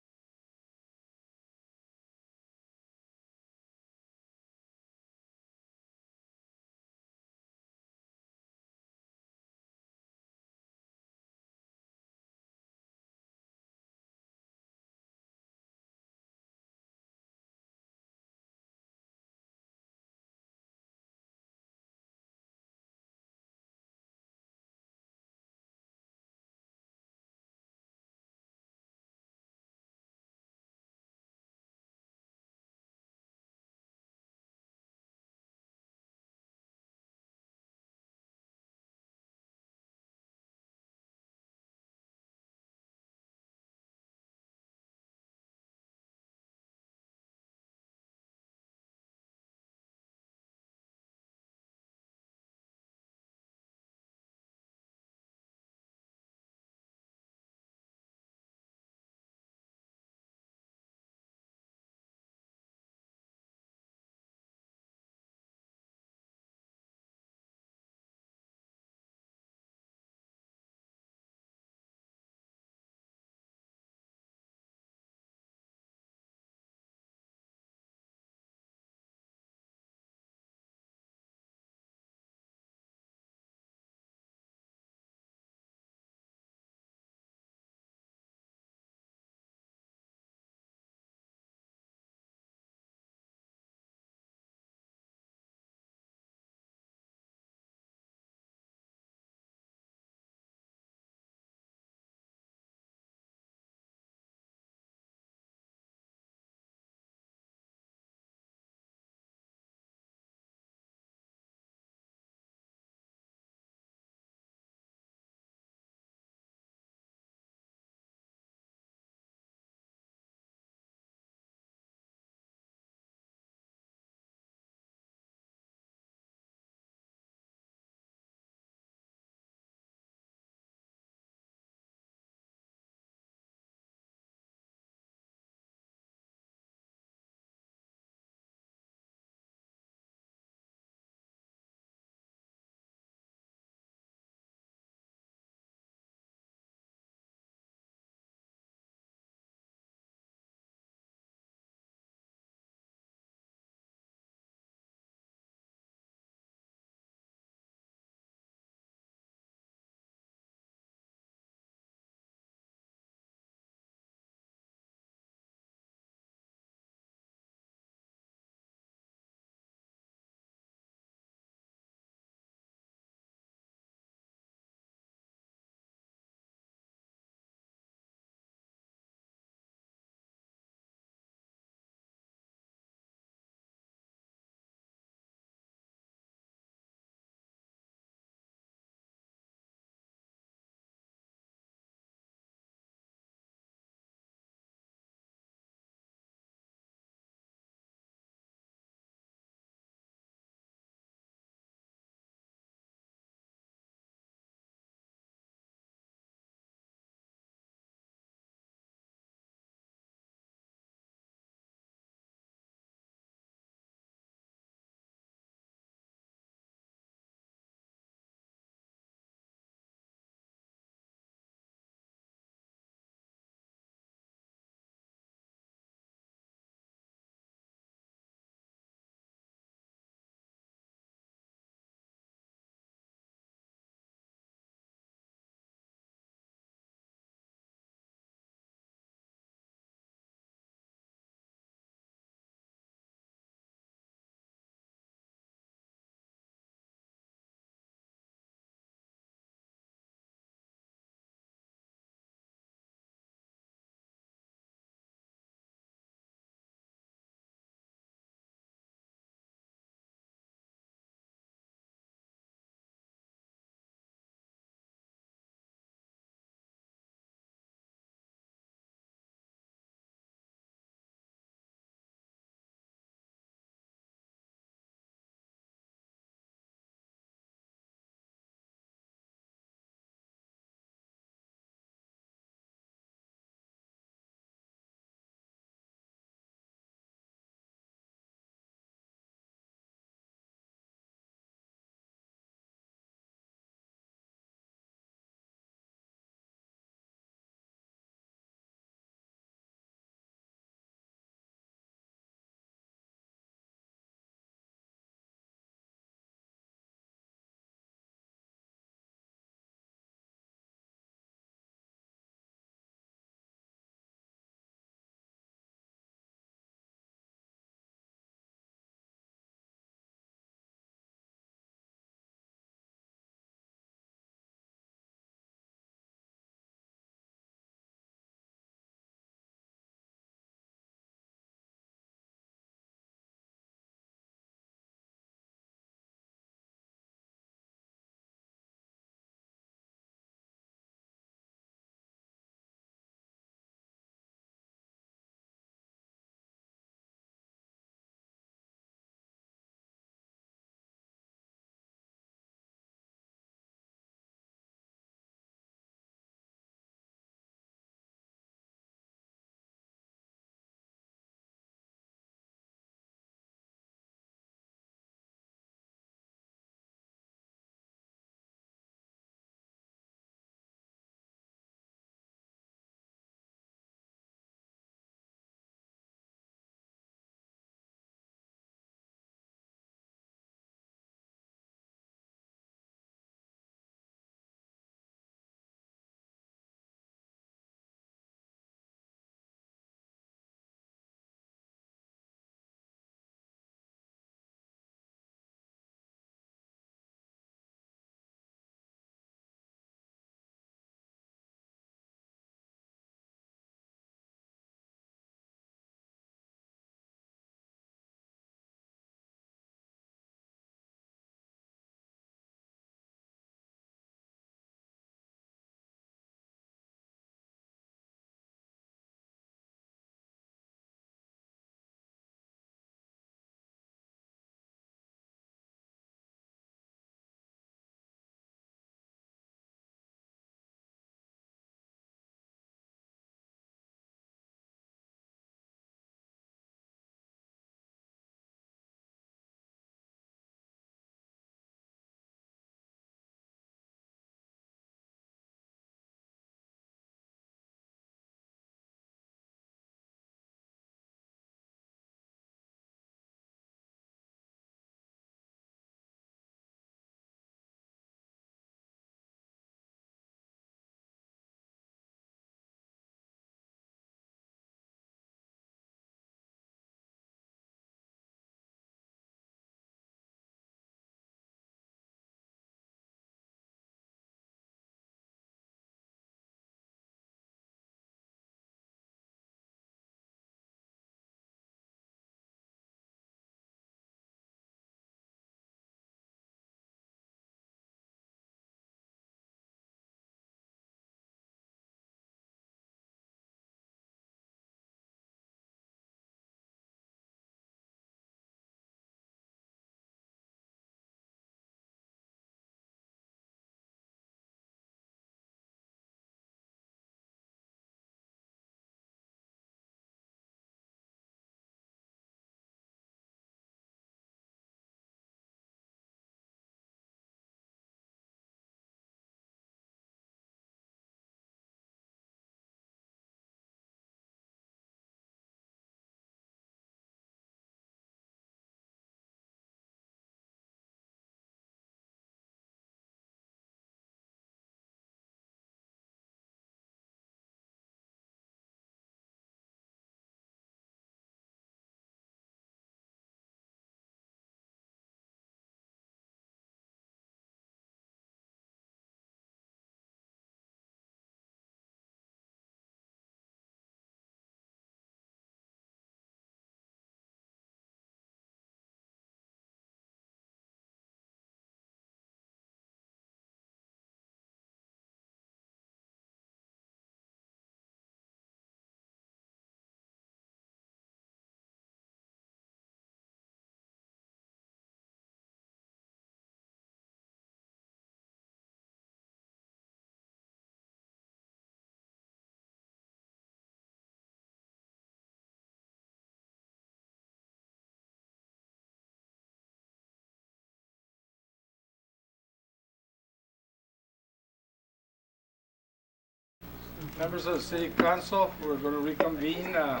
Members of the City Council, we're going to reconvene the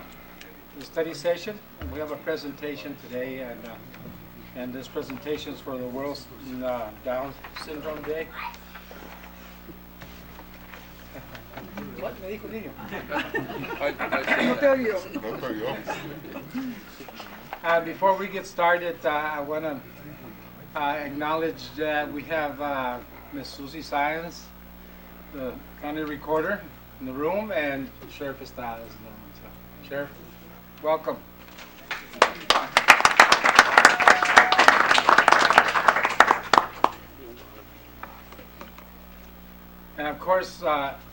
study session. And we have a presentation today, and this presentation is for the World Down Syndrome Day. What? Me dijo el niño. No te oyó. Before we get started, I want to acknowledge that we have Miss Susie Science, the county recorder, in the room, and Sheriff Estrada is in the room too. Sheriff, welcome. And of course,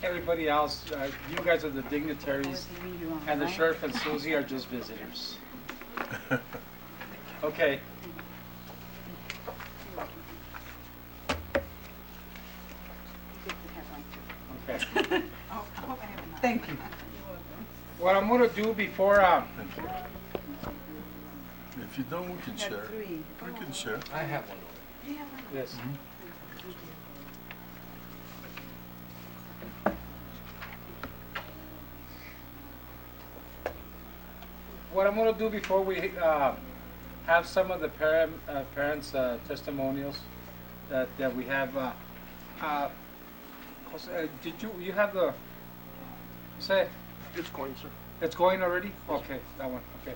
everybody else, you guys are the dignitaries, and the Sheriff and Susie are just visitors. Okay. Okay. Thank you. What I'm going to do before, If you don't, we can share. We can share. I have one. yes. What I'm going to do before we have some of the parents' testimonials that we have. Did you have the? Say. It's going, sir. It's going already? Okay, that one. Okay,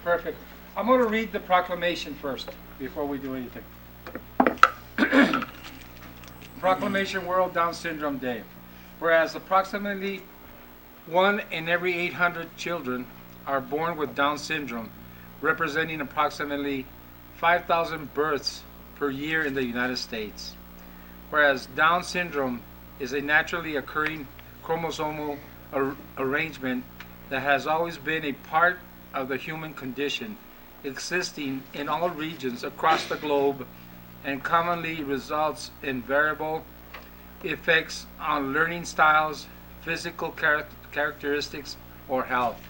perfect. I'm going to read the proclamation first before we do anything. Proclamation World Down Syndrome Day. Whereas approximately 1 in every 800 children are born with Down syndrome, representing approximately 5,000 births per year in the United States. Whereas Down syndrome is a naturally occurring chromosomal arrangement that has always been a part of the human condition, existing in all regions across the globe, and commonly results in variable effects on learning styles, physical characteristics, or health.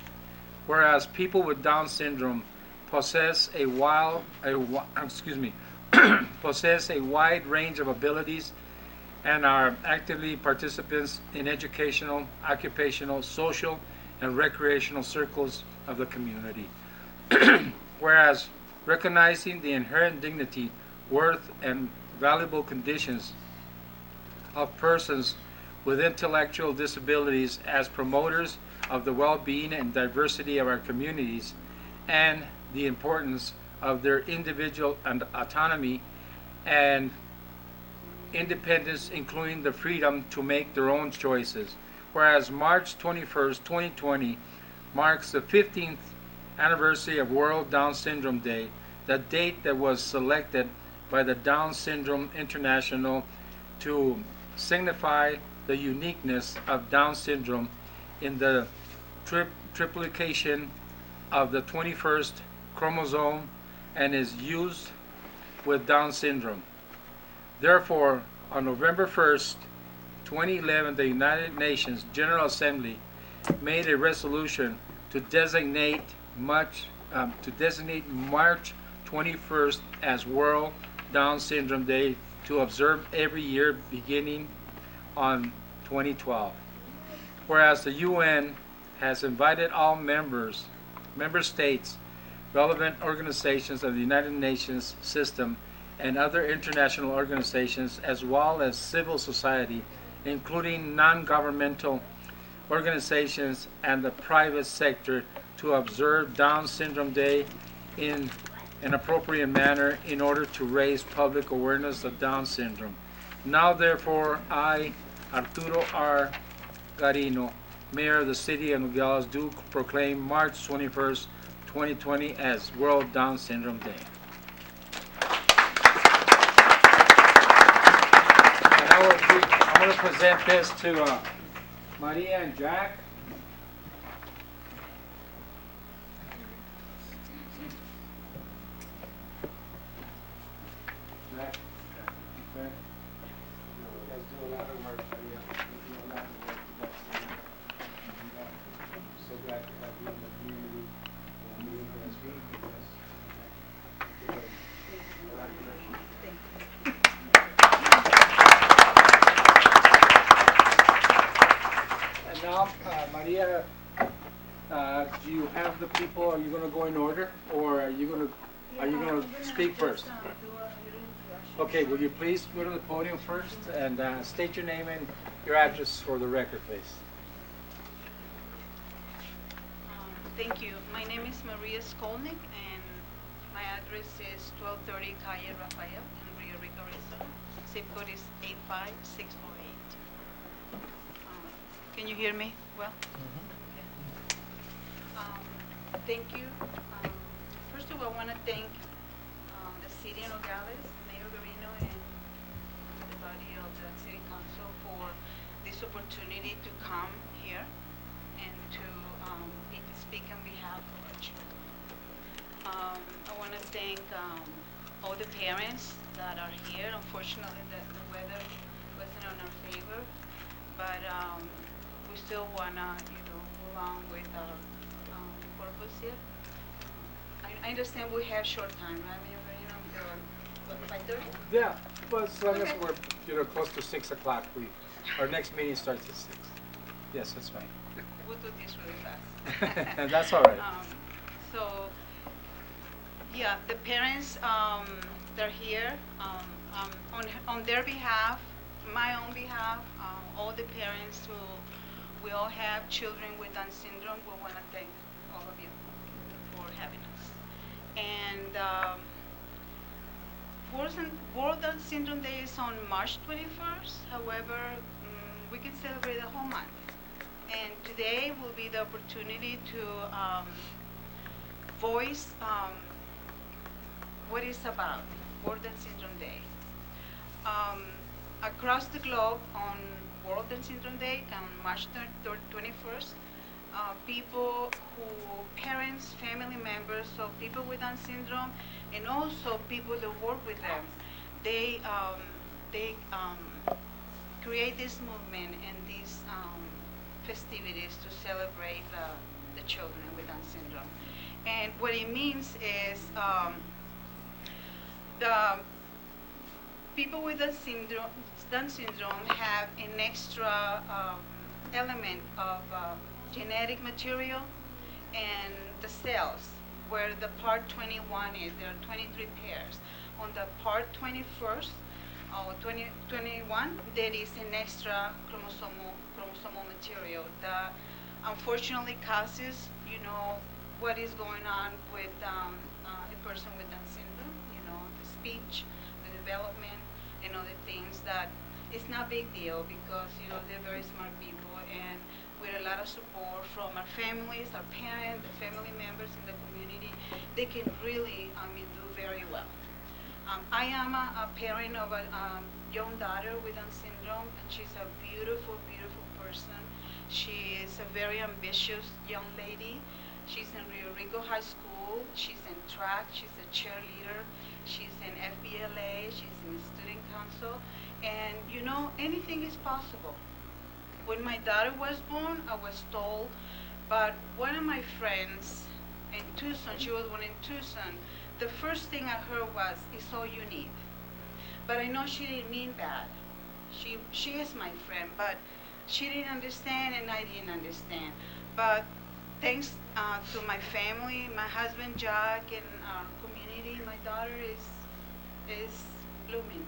Whereas people with Down syndrome possess a possess a wide range of abilities and are actively participants in educational, occupational, social, and recreational circles of the community. Whereas recognizing the inherent dignity, worth, and valuable conditions of persons with intellectual disabilities as promoters of the well-being and diversity of our communities, and the importance of their individual and autonomy and independence, including the freedom to make their own choices. Whereas March 21st, 2020 marks the 15th anniversary of World Down Syndrome Day, the date that was selected by the Down Syndrome International to signify the uniqueness of Down syndrome in the triplication of the 21st chromosome and is used with Down syndrome. Therefore, on November 1st, 2011, the United Nations General Assembly made a resolution to designate March 21st as World Down Syndrome Day to observe every year beginning on 2012. Whereas the UN has invited all member states, relevant organizations of the United Nations system, and other international organizations, as well as civil society, including non-governmental organizations and the private sector, to observe Down Syndrome Day in an appropriate manner in order to raise public awareness of Down syndrome. Now, therefore, I, Arturo R. Garino, Mayor of the City of Nogales, do proclaim March 21st, 2020 as World Down Syndrome Day. I'm going to present this to Maria and Jack. Jack. Okay. You guys do a lot of work, Maria. You do a lot of work. I'm so glad to have you in the community. And you guys being with us. And now Maria, do you have the people? Are you going to go in order, or are you going to speak first? Okay, will you please go to the podium first and state your name and your address for the record, please? Thank you. My name is Maria Skolnick, and my address is 1230 Calle Rafael in Rio Rico, Arizona. Zip code is 85648. Can you hear me well? Okay. Thank you. First of all, I want to thank the city of Nogales, Mayor Garino, and the body of the city council for this opportunity to come here and to speak on behalf of our children. I want to thank all the parents that are here. Unfortunately, the weather wasn't in our favor, but we still want to, move on with our purpose here. I understand we have short time, right? I mean, until 5:30? Yeah, well, as long as Okay. we're close to 6 o'clock, our next meeting starts at 6. Yes, that's fine. We'll do this really fast. That's all right. So, yeah, the parents, they're here. On their behalf, my own behalf, all the parents who we all have children with Down syndrome, we want to thank all of you for having us. And World Down Syndrome Day is on March 21st. However, we can celebrate the whole month. And today will be the opportunity to voice what it's about, World Down Syndrome Day. Across the globe on World Down Syndrome Day on March 21st, people parents, family members of people with Down syndrome, and also people that work with them, they create this movement and these festivities to celebrate the children with Down syndrome. And what it means is the people with Down syndrome have an extra element of genetic material and the cells, where the part 21 is. There are 23 pairs. On the part 21st, or 21, there is an extra chromosomal material that unfortunately causes, what is going on with a person with Down syndrome, the speech, the development, and other things that it's not a big deal because, they're very smart people, and with a lot of support from our families, our parents, the family members in the community, they can really, do very well. I am a parent of a young daughter with Down syndrome, and she's a beautiful, beautiful person. She is a very ambitious young lady. She's in Rio Rico High School. She's in track. She's a cheerleader. She's in FBLA. She's in the student council. And, anything is possible. When my daughter was born, I was told, but one of my friends in Tucson, she was born in Tucson, the first thing I heard was, it's all you need. But I know she didn't mean that. She is my friend, but she didn't understand and I didn't understand. But thanks to my family, my husband Jack, and our community, my daughter is blooming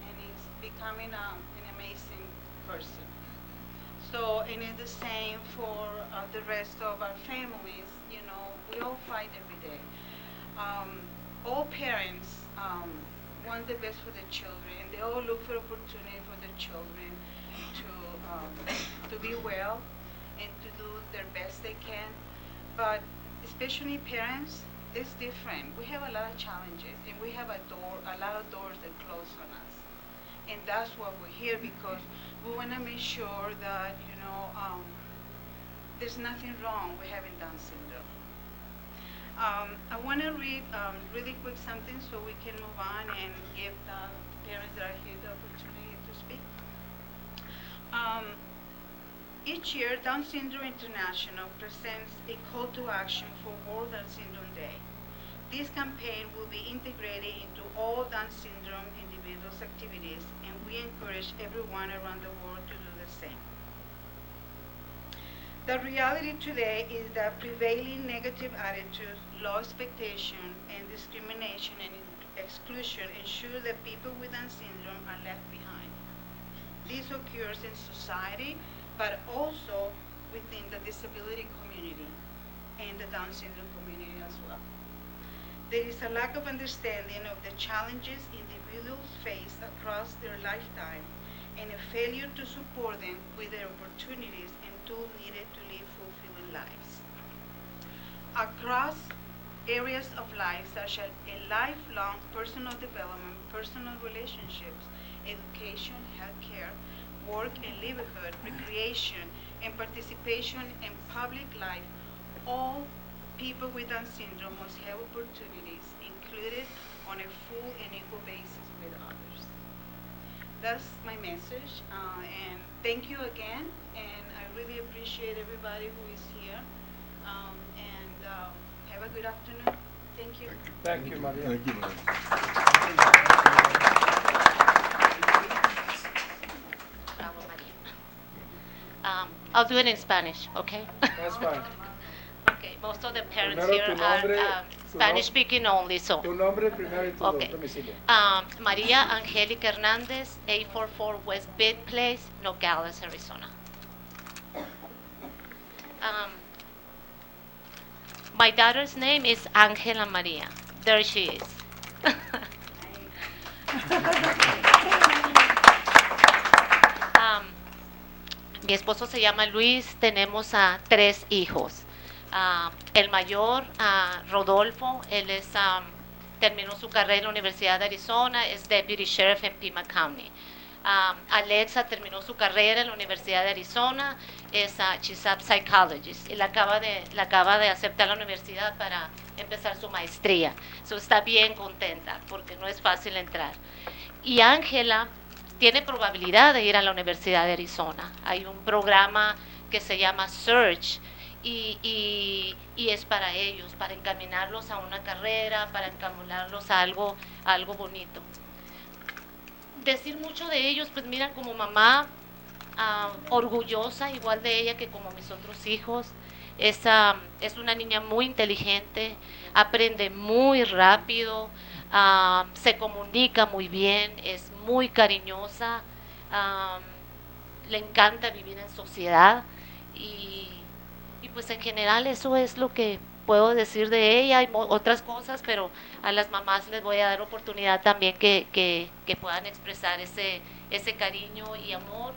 and is becoming an amazing person. So, and it's the same for the rest of our families. We all fight every day. All parents want the best for the children, and they all look for opportunity for the children to be well and to do their best they can. But especially parents, it's different. We have a lot of challenges, and we have a lot of doors that close on us. And that's why we're here, because we want to make sure that, there's nothing wrong with having Down syndrome. I want to read really quick something so we can move on and give the parents that are here the opportunity to speak. Each year, Down Syndrome International presents a call to action for World Down Syndrome Day. This campaign will be integrated into all Down syndrome individuals' activities, and we encourage everyone around the world to do the same. The reality today is that prevailing negative attitudes, low expectation, and discrimination and exclusion ensure that people with Down syndrome are left behind. This occurs in society, but also within the disability community and the Down syndrome community as well. There is a lack of understanding of the challenges individuals face across their lifetime and a failure to support them with the opportunities and tools needed to live fulfilling lives. Across areas of life such as a lifelong personal development, personal relationships, education, healthcare, work and livelihood, recreation, and participation in public life, all people with Down syndrome must have opportunities included on a full and equal basis with others. That's my message, and thank you again, and I really appreciate everybody who is here, have a good afternoon. Thank you. Thank you, Maria. Thank you, Maria. Bravo, Maria. I'll do it in Spanish, okay? That's fine. Okay, most of the parents Primero here tu are nombre, Spanish speaking only, so. Tu nombre primero y tu Okay. domicilio. Maria Angelica Hernandez, 844 West Bid Place, Nogales, Arizona. My daughter's name is Angela Maria. There she is. Mi esposo se llama Luis, tenemos a 3 hijos. El mayor, Rodolfo, él es, terminó su carrera en la Universidad de Arizona, es Deputy Sheriff en Pima County. Alexa terminó su carrera en la Universidad de Arizona, she's a psychologist, y la acaba de aceptar la universidad para empezar su maestría. So, está bien contenta porque no es fácil entrar. Y Ángela tiene probabilidad de ir a la Universidad de Arizona. Hay un programa que se llama Search y es para ellos, para encaminarlos a una carrera, para encaminarlos a algo bonito. Decir mucho de ellos, pues mira, como mamá, orgullosa igual de ella que como mis otros hijos. Es una niña muy inteligente, aprende muy rápido, se comunica muy bien, es muy cariñosa, le encanta vivir en sociedad y pues en general eso es lo que puedo decir de ella. Hay otras cosas, pero a las mamás les voy a dar oportunidad también que puedan expresar ese cariño y amor.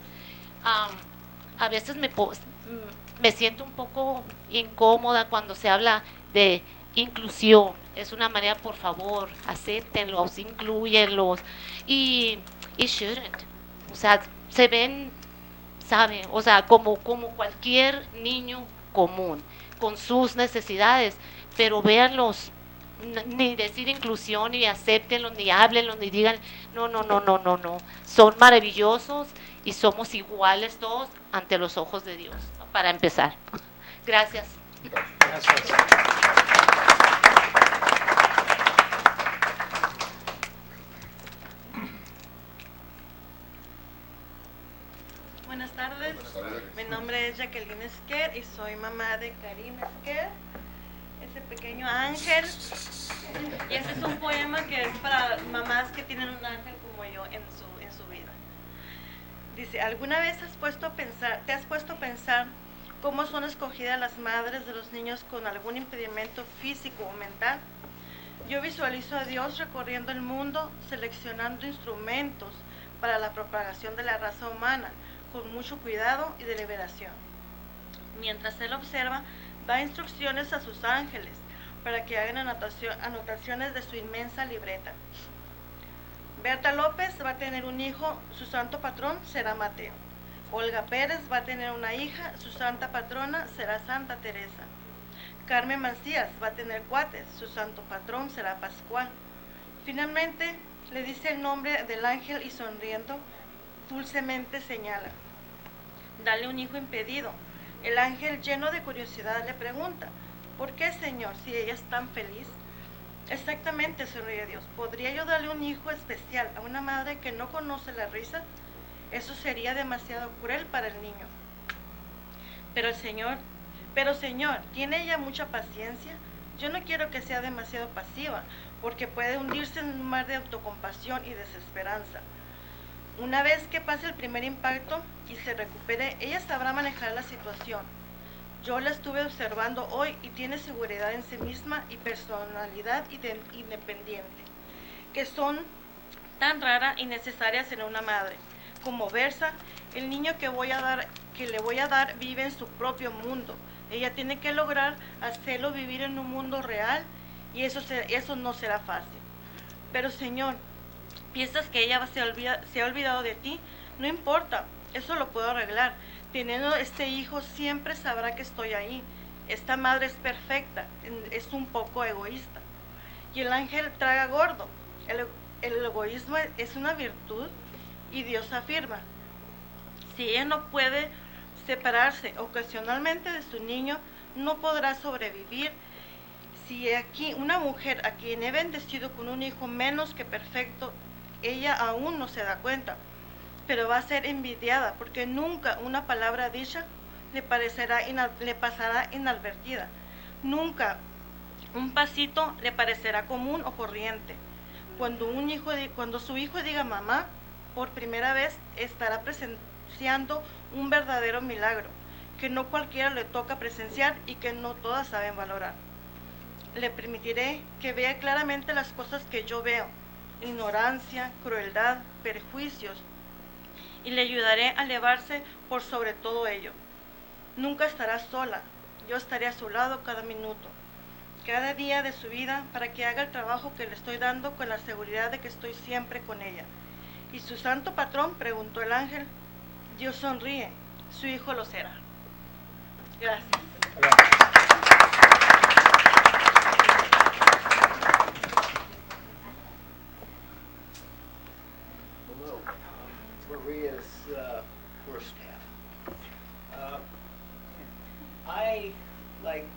A veces me siento un poco incómoda cuando se habla de inclusión. Es una manera, por favor, acéptenlos, inclúyenlos y shouldn't. O sea, se ven, ¿saben? O sea, como cualquier niño común, con sus necesidades, pero véanlos, ni decir inclusión, ni acéptenlos, ni háblenlos, ni digan, no, son maravillosos y somos iguales todos ante los ojos de Dios, ¿no? Para empezar. Gracias. Gracias. Buenas tardes, mi nombre es Jacqueline Esquer y soy mamá de Karim Esquer, ese pequeño ángel. Y ese es un poema que es para mamás que tienen un ángel como yo en su vida. Dice, ¿alguna vez te has puesto a pensar cómo son escogidas las madres de los niños con algún impedimento físico o mental? Yo visualizo a Dios recorriendo el mundo, seleccionando instrumentos para la propagación de la raza humana, con mucho cuidado y deliberación. Mientras Él observa, da instrucciones a sus ángeles para que hagan anotaciones de su inmensa libreta. Berta López va a tener un hijo, su santo patrón será Mateo. Olga Pérez va a tener una hija, su santa patrona será Santa Teresa. Carmen Macías va a tener cuates, su santo patrón será Pascual. Finalmente, le dice el nombre del ángel y sonriendo, dulcemente señala, dale un hijo impedido. El ángel, lleno de curiosidad, le pregunta, ¿por qué, Señor, si ella es tan feliz? Exactamente, sonríe Dios. ¿Podría yo darle un hijo especial a una madre que no conoce la risa? Eso sería demasiado cruel para el niño. Pero Señor, ¿tiene ella mucha paciencia? Yo no quiero que sea demasiado pasiva, porque puede hundirse en un mar de autocompasión y desesperanza. Una vez que pase el primer impacto y se recupere, ella sabrá manejar la situación. Yo la estuve observando hoy y tiene seguridad en sí misma y personalidad independiente, que son tan raras y necesarias en una madre. Como Versa, el niño que le voy a dar vive en su propio mundo. Ella tiene que lograr hacerlo vivir en un mundo real y eso no será fácil. Pero Señor, ¿piensas que ella se ha olvidado de ti? No importa, eso lo puedo arreglar. Teniendo este hijo siempre sabrá que estoy ahí. Esta madre es perfecta, es un poco egoísta. Y el ángel traga gordo. El egoísmo es una virtud y Dios afirma, si ella no puede separarse ocasionalmente de su niño, no podrá sobrevivir. Si aquí una mujer a quien he bendecido con un hijo menos que perfecto, ella aún no se da cuenta, pero va a ser envidiada porque nunca una palabra dicha le pasará inadvertida. Nunca un pasito le parecerá común o corriente. Cuando su hijo diga mamá, por primera vez estará presenciando un verdadero milagro, que no cualquiera le toca presenciar y que no todas saben valorar. Le permitiré que vea claramente las cosas que yo veo, ignorancia, crueldad, perjuicios, y le ayudaré a elevarse por sobre todo ello. Nunca estará sola, yo estaré a su lado cada minuto, cada día de su vida, para que haga el trabajo que le estoy dando con la seguridad de que estoy siempre con ella. ¿Y su santo patrón?, preguntó el ángel. Dios sonríe, su hijo lo será. Gracias. Hello. Maria's first half. I, like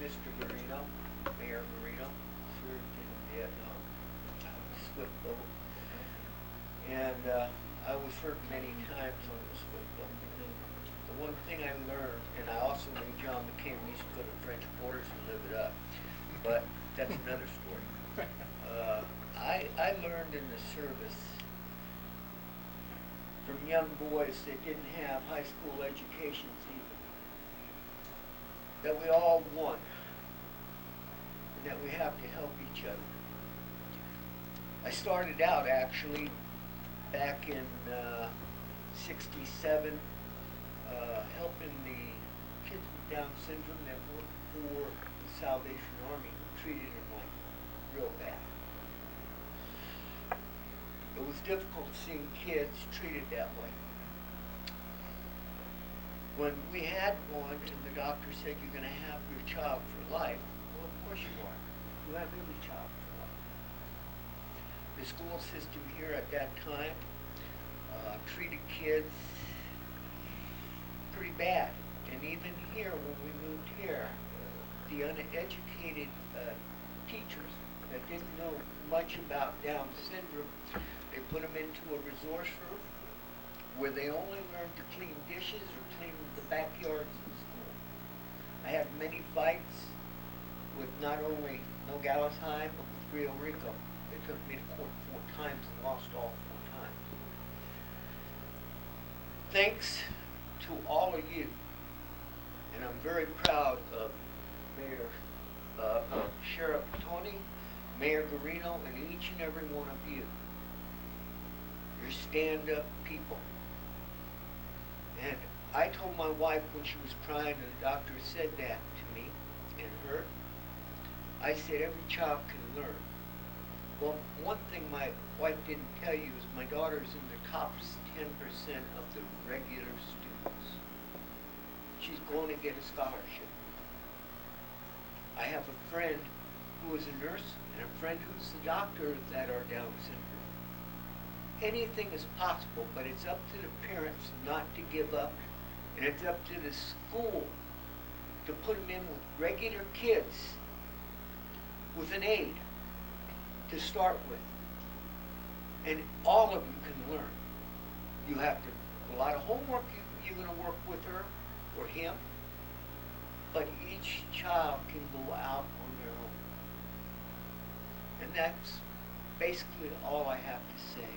Mr. Marino, Mayor Marino, served in Vietnam. I was swift boat. And I was hurt many times on the swift boat. The one thing I learned, and I also knew John McCain used to go to French quarters and live it up, but that's another story. I learned in the service from young boys that didn't have high school educations even, that we all won, and that we have to help each other. I started out actually back in 67 helping the kids with Down syndrome that worked for the Salvation Army, who treated them like real bad. It was difficult seeing kids treated that way. When we had one and the doctor said you're going to have your child for life, well, of course you are. You have every child for life. The school system here at that time treated kids pretty bad. And even here, when we moved here, the uneducated teachers that didn't know much about Down syndrome, they put them into a resource room where they only learned to clean dishes or clean the backyards in school. I had many fights with not only Nogales High, but with Rio Rico. They took me to court 4 times and lost all 4 times. Thanks to all of you, and I'm very proud of Sheriff Tony, Mayor Garino, and each and every one of you. You're stand-up people. And I told my wife when she was crying and the doctor said that to me and her, I said every child can learn. Well, one thing my wife didn't tell you is my daughter's in the top 10% of the regular students. She's going to get a scholarship. I have a friend who is a nurse and a friend who's the doctor that are Down syndrome. Anything is possible, but it's up to the parents not to give up, and it's up to the school to put them in with regular kids with an aid to start with. And all of them can learn. You have to, a lot of homework you're going to work with her, a for him, but each child can go out on their own. And that's basically all I have to say.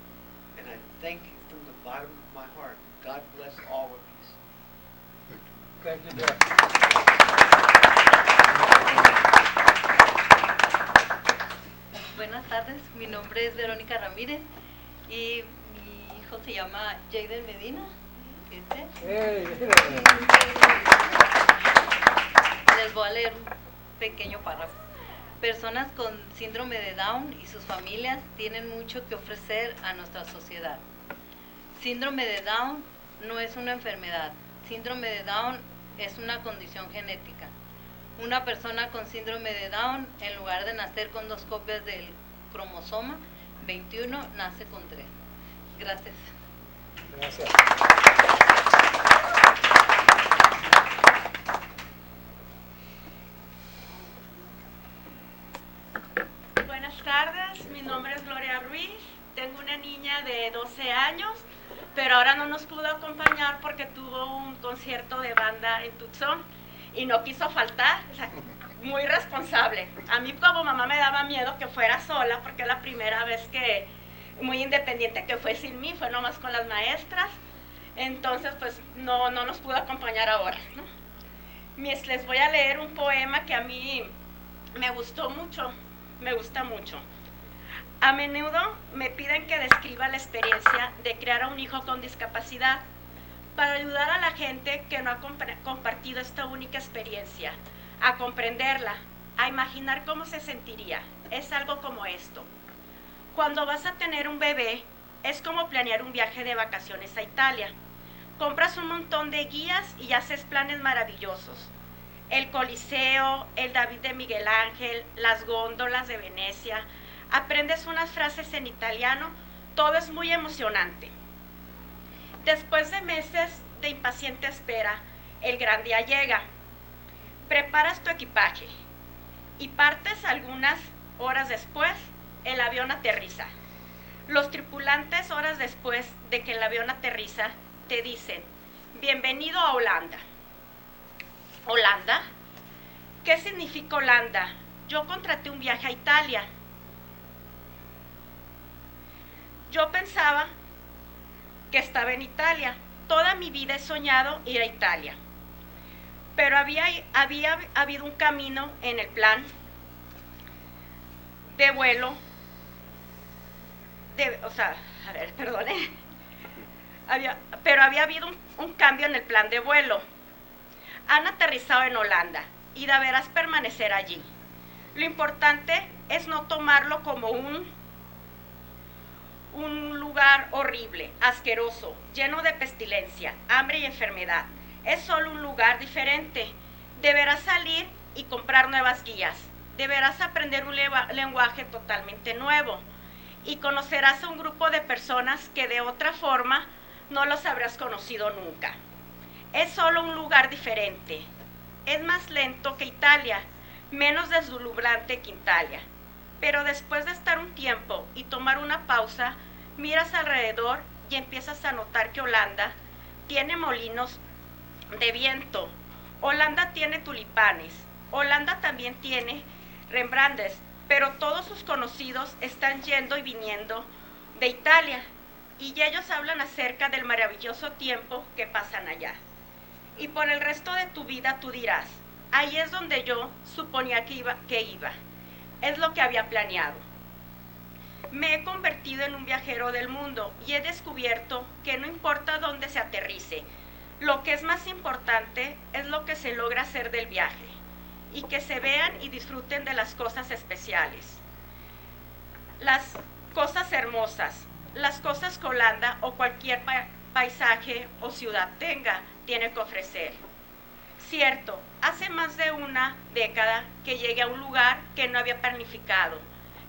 And I thank you from the bottom of my heart. God bless all of you. Thank you, Dad. Buenas tardes, mi nombre es Verónica Ramírez y mi hijo se llama Jaden Medina. Hey, Les voy a leer un pequeño párrafo. Personas con síndrome de Down y sus familias tienen mucho que ofrecer a nuestra sociedad. Síndrome de Down no es una enfermedad. Síndrome de Down es una condición genética. Una persona con síndrome de Down, en lugar de nacer con 2 copias del cromosoma 21, nace con 3. Gracias. Gracias. Buenas tardes, mi nombre es Gloria Ruiz, tengo una niña de 12 años, pero ahora no nos pudo acompañar porque tuvo un concierto de banda en Tucson y no quiso faltar, o sea, muy responsable. A mí como mamá me daba miedo que fuera sola porque es la primera vez que, muy independiente, que fue sin mí, fue nomás con las maestras, entonces pues no nos pudo acompañar ahora, ¿no? Les voy a leer un poema que a mí me gustó mucho. Me gusta mucho. A menudo me piden que describa la experiencia de criar a un hijo con discapacidad para ayudar a la gente que no ha compartido esta única experiencia, a comprenderla, a imaginar cómo se sentiría. Es algo como esto. Cuando vas a tener un bebé, es como planear un viaje de vacaciones a Italia. Compras un montón de guías y haces planes maravillosos. El Coliseo, el David de Miguel Ángel, las góndolas de Venecia, aprendes unas frases en italiano, todo es muy emocionante. Después de meses de impaciente espera, el gran día llega. Preparas tu equipaje y partes algunas horas después, el avión aterriza. Los tripulantes, horas después de que el avión aterriza, te dicen, bienvenido a Holanda. ¿Holanda? ¿Qué significa Holanda? Yo contraté un viaje a Italia. Yo pensaba que estaba en Italia. Toda mi vida he soñado ir a Italia. Pero había habido un camino en el plan de vuelo. Pero había habido un cambio en el plan de vuelo. Han aterrizado en Holanda y deberás permanecer allí. Lo importante es no tomarlo como un lugar horrible, asqueroso, lleno de pestilencia, hambre y enfermedad. Es solo un lugar diferente. Deberás salir y comprar nuevas guías. Deberás aprender un lenguaje totalmente nuevo y conocerás a un grupo de personas que de otra forma no los habrás conocido nunca. Es solo un lugar diferente. Es más lento que Italia, menos deslumbrante que Italia. Pero después de estar un tiempo y tomar una pausa, miras alrededor y empiezas a notar que Holanda tiene molinos de viento. Holanda tiene tulipanes. Holanda también tiene rembrandts, pero todos sus conocidos están yendo y viniendo de Italia y ellos hablan acerca del maravilloso tiempo que pasan allá. Y por el resto de tu vida tú dirás, ahí es donde yo suponía que iba. Es lo que había planeado. Me he convertido en un viajero del mundo y he descubierto que no importa dónde se aterrice, lo que es más importante es lo que se logra hacer del viaje y que se vean y disfruten de las cosas especiales, las cosas hermosas, las cosas que Holanda o cualquier paisaje o ciudad tiene que ofrecer. Cierto, hace más de una década que llegué a un lugar que no había planificado.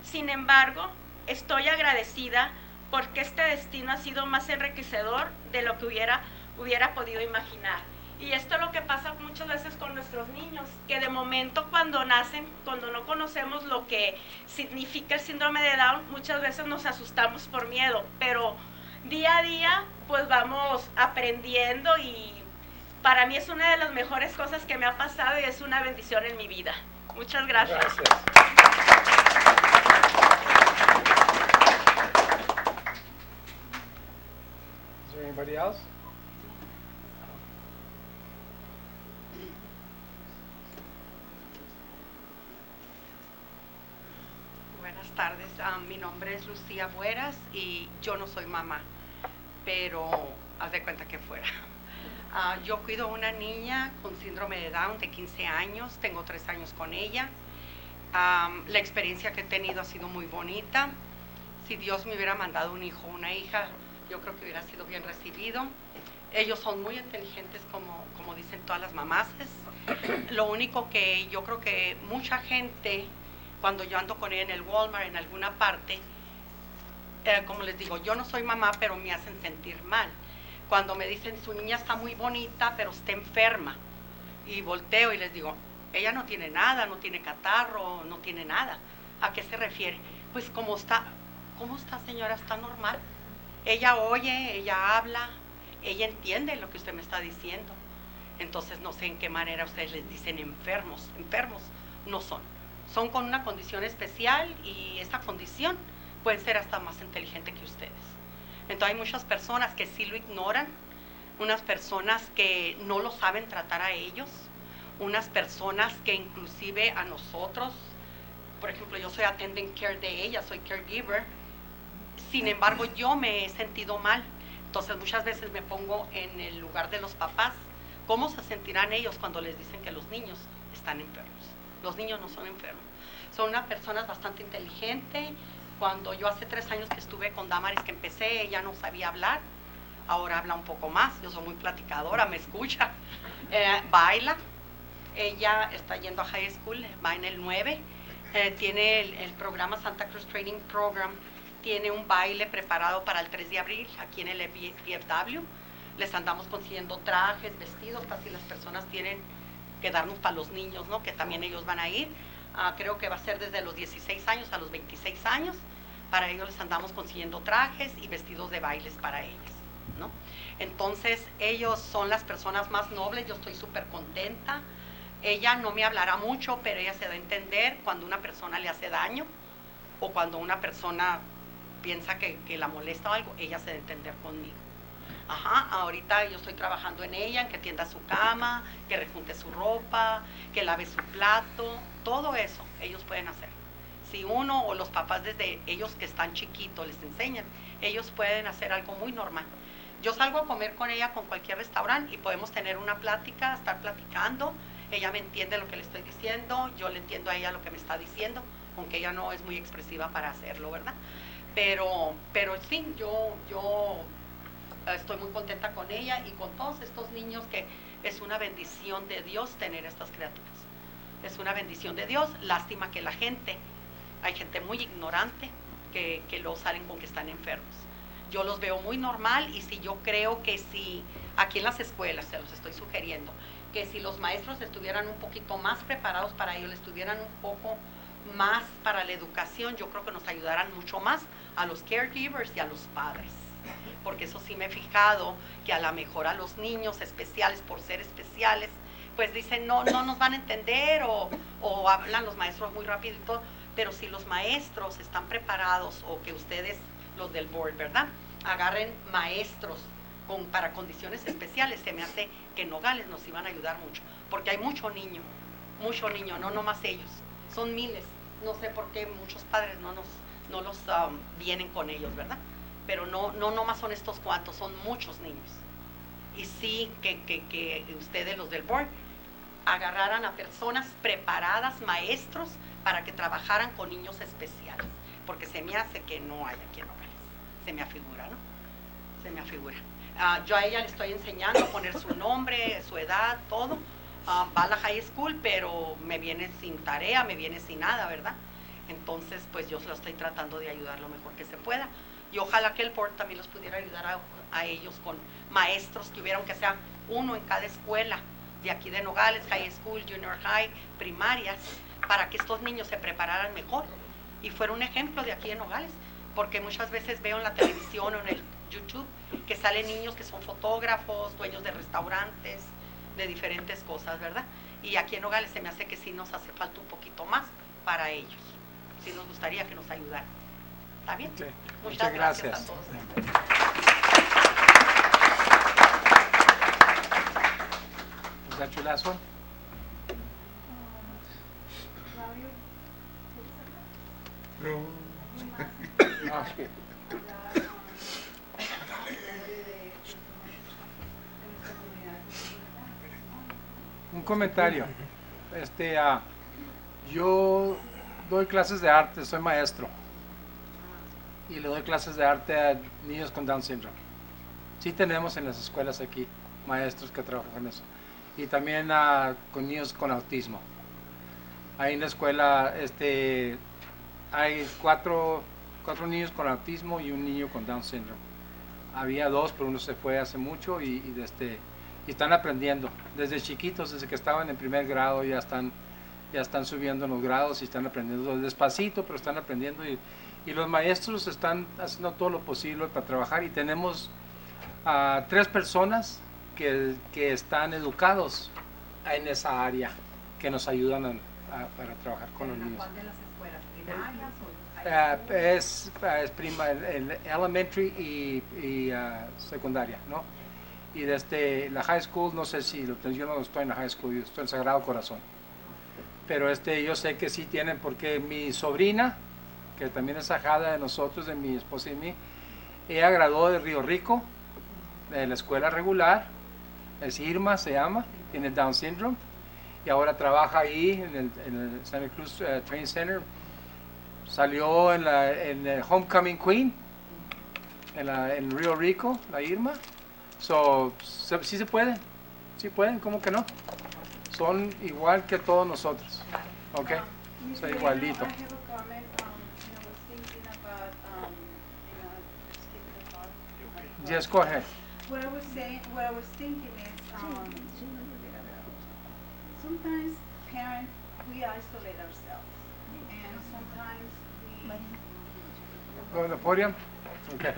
Sin embargo, estoy agradecida porque este destino ha sido más enriquecedor de lo que hubiera podido imaginar. Y esto es lo que pasa muchas veces con nuestros niños, que de momento cuando nacen, cuando no conocemos lo que significa el síndrome de Down, muchas veces nos asustamos por miedo, pero día a día pues vamos aprendiendo y Para mí es una de las mejores cosas que me ha pasado y es una bendición en mi vida. Muchas gracias. Is there anybody else? Buenas tardes, mi nombre es Lucía Bueras y yo no soy mamá, pero haz de cuenta que fuera. Yo cuido a una niña con síndrome de Down de 15 años, tengo 3 años con ella. La experiencia que he tenido ha sido muy bonita. Si Dios me hubiera mandado un hijo o una hija, yo creo que hubiera sido bien recibido. Ellos son muy inteligentes, como dicen todas las mamás. Lo único que yo creo que mucha gente, cuando yo ando con ella en el Walmart, en alguna parte, como les digo, yo no soy mamá, pero me hacen sentir mal. Cuando me dicen, su niña está muy bonita, pero está enferma. Y volteo y les digo, ella no tiene nada, no tiene catarro, no tiene nada. ¿A qué se refiere? Pues ¿cómo está señora? Está normal. Ella oye, ella habla, ella entiende lo que usted me está diciendo. Entonces no sé en qué manera ustedes les dicen enfermos. Enfermos no son. Son con una condición especial y esa condición pueden ser hasta más inteligente que ustedes. Entonces hay muchas personas que sí lo ignoran, unas personas que no lo saben tratar a ellos, unas personas que inclusive a nosotros, por ejemplo, yo soy attending care de ella, soy caregiver, sin embargo yo me he sentido mal. Entonces muchas veces me pongo en el lugar de los papás. ¿Cómo se sentirán ellos cuando les dicen que los niños están enfermos? Los niños no son enfermos, son unas personas bastante inteligentes. Cuando yo hace 3 años que estuve con Damaris, que empecé, ella no sabía hablar, ahora habla un poco más, yo soy muy platicadora, me escucha, baila, ella está yendo a high school, va en el 9, tiene el programa Santa Cruz Training Program, tiene un baile preparado para el 3 de abril aquí en el VFW, les andamos consiguiendo trajes, vestidos, casi las personas tienen que darnos para los niños, ¿no? Que también ellos van a ir. Creo que va a ser desde los 16 años a los 26 años. Para ellos les andamos consiguiendo trajes y vestidos de bailes para ellos, ¿no? Entonces, ellos son las personas más nobles, yo estoy súper contenta. Ella no me hablará mucho, pero ella se da a entender cuando una persona le hace daño o cuando una persona piensa que la molesta o algo, ella se da a entender conmigo. Ahorita yo estoy trabajando en ella, en que tienda su cama, que rejunte su ropa, que lave su plato, todo eso ellos pueden hacer. Si uno o los papás desde ellos que están chiquitos les enseñan, ellos pueden hacer algo muy normal. Yo salgo a comer con ella con cualquier restaurante y podemos tener una plática, estar platicando, ella me entiende lo que le estoy diciendo, yo le entiendo a ella lo que me está diciendo, aunque ella no es muy expresiva para hacerlo, ¿verdad? Pero sí, yo estoy muy contenta con ella y con todos estos niños, que es una bendición de Dios tener estas criaturas. Es una bendición de Dios. Lástima que hay gente muy ignorante que luego salen con que están enfermos. Yo los veo muy normal y yo creo que si aquí en las escuelas, se los estoy sugiriendo, que si los maestros estuvieran un poquito más preparados para ello, estuvieran un poco más para la educación, yo creo que nos ayudarán mucho más a los caregivers y a los padres. Porque eso sí me he fijado, que a lo mejor a los niños especiales, por ser especiales, pues dicen, no nos van a entender, o hablan los maestros muy rápido y todo, pero si los maestros están preparados, o que ustedes, los del board, ¿verdad?, agarren maestros para condiciones especiales, se me hace que en Nogales nos iban a ayudar mucho, porque hay mucho niño, no nomás ellos, son miles, no sé por qué muchos padres no los vienen con ellos, ¿verdad? Pero no nomás son estos cuantos, son muchos niños. Y sí que ustedes, los del board, agarraran a personas preparadas, maestros, para que trabajaran con niños especiales, porque se me hace que no hay aquí en Nogales, se me afigura, ¿no? Se me afigura. Yo a ella le estoy enseñando a poner su nombre, su edad, todo. Va a la high school, pero me viene sin tarea, me viene sin nada, ¿verdad? Entonces, pues yo se lo estoy tratando de ayudar lo mejor que se pueda. Y ojalá que el board también los pudiera ayudar a ellos con maestros, que hubiera, aunque sea uno en cada escuela de aquí de Nogales, high school, junior high, primarias, para que estos niños se prepararan mejor y fuera un ejemplo de aquí de Nogales, porque muchas veces veo en la televisión o en el YouTube que salen niños que son fotógrafos, dueños de restaurantes, de diferentes cosas, ¿verdad? Y aquí en Nogales se me hace que sí nos hace falta un poquito más para ellos. Sí nos gustaría que nos ayudaran. ¿Está bien? Sí. Muchas gracias a todos. Was that your last one? Ah. Un comentario. Yo doy clases de arte, soy maestro. Y le doy clases de arte a niños con Down syndrome. Sí tenemos en las escuelas aquí maestros que trabajan en eso. Y también con niños con autismo. Ahí en la escuela hay cuatro niños con autismo y un niño con Down syndrome. Había dos, pero uno se fue hace mucho y están aprendiendo. Desde chiquitos, desde que estaban en primer grado, ya están subiendo en los grados y están aprendiendo despacito, pero están aprendiendo. Y los maestros están haciendo todo lo posible para trabajar. Y tenemos 3 personas que están educados en esa área, que nos ayudan para trabajar con los niños. ¿Cuál de las escuelas? ¿Primarias o En elementary y secundaria, ¿no? Y desde la high school, no sé si yo no estoy en la high school, yo estoy en Sagrado Corazón. Pero yo sé que sí tienen, porque mi sobrina, que también es ajada de nosotros, de mi esposa y mí, ella graduó de Río Rico, de la escuela regular, es Irma, se llama, tiene Down syndrome, y ahora trabaja ahí en el Santa Cruz Training Center. Salió en el Homecoming Queen, en Río Rico, la Irma. Sí se puede, sí pueden, ¿cómo que no? Son igual que todos nosotros, ¿ok? Son igualito. Just go ahead. What I was thinking is, sometimes parents, we isolate ourselves, and sometimes we. Go to the podium. Okay.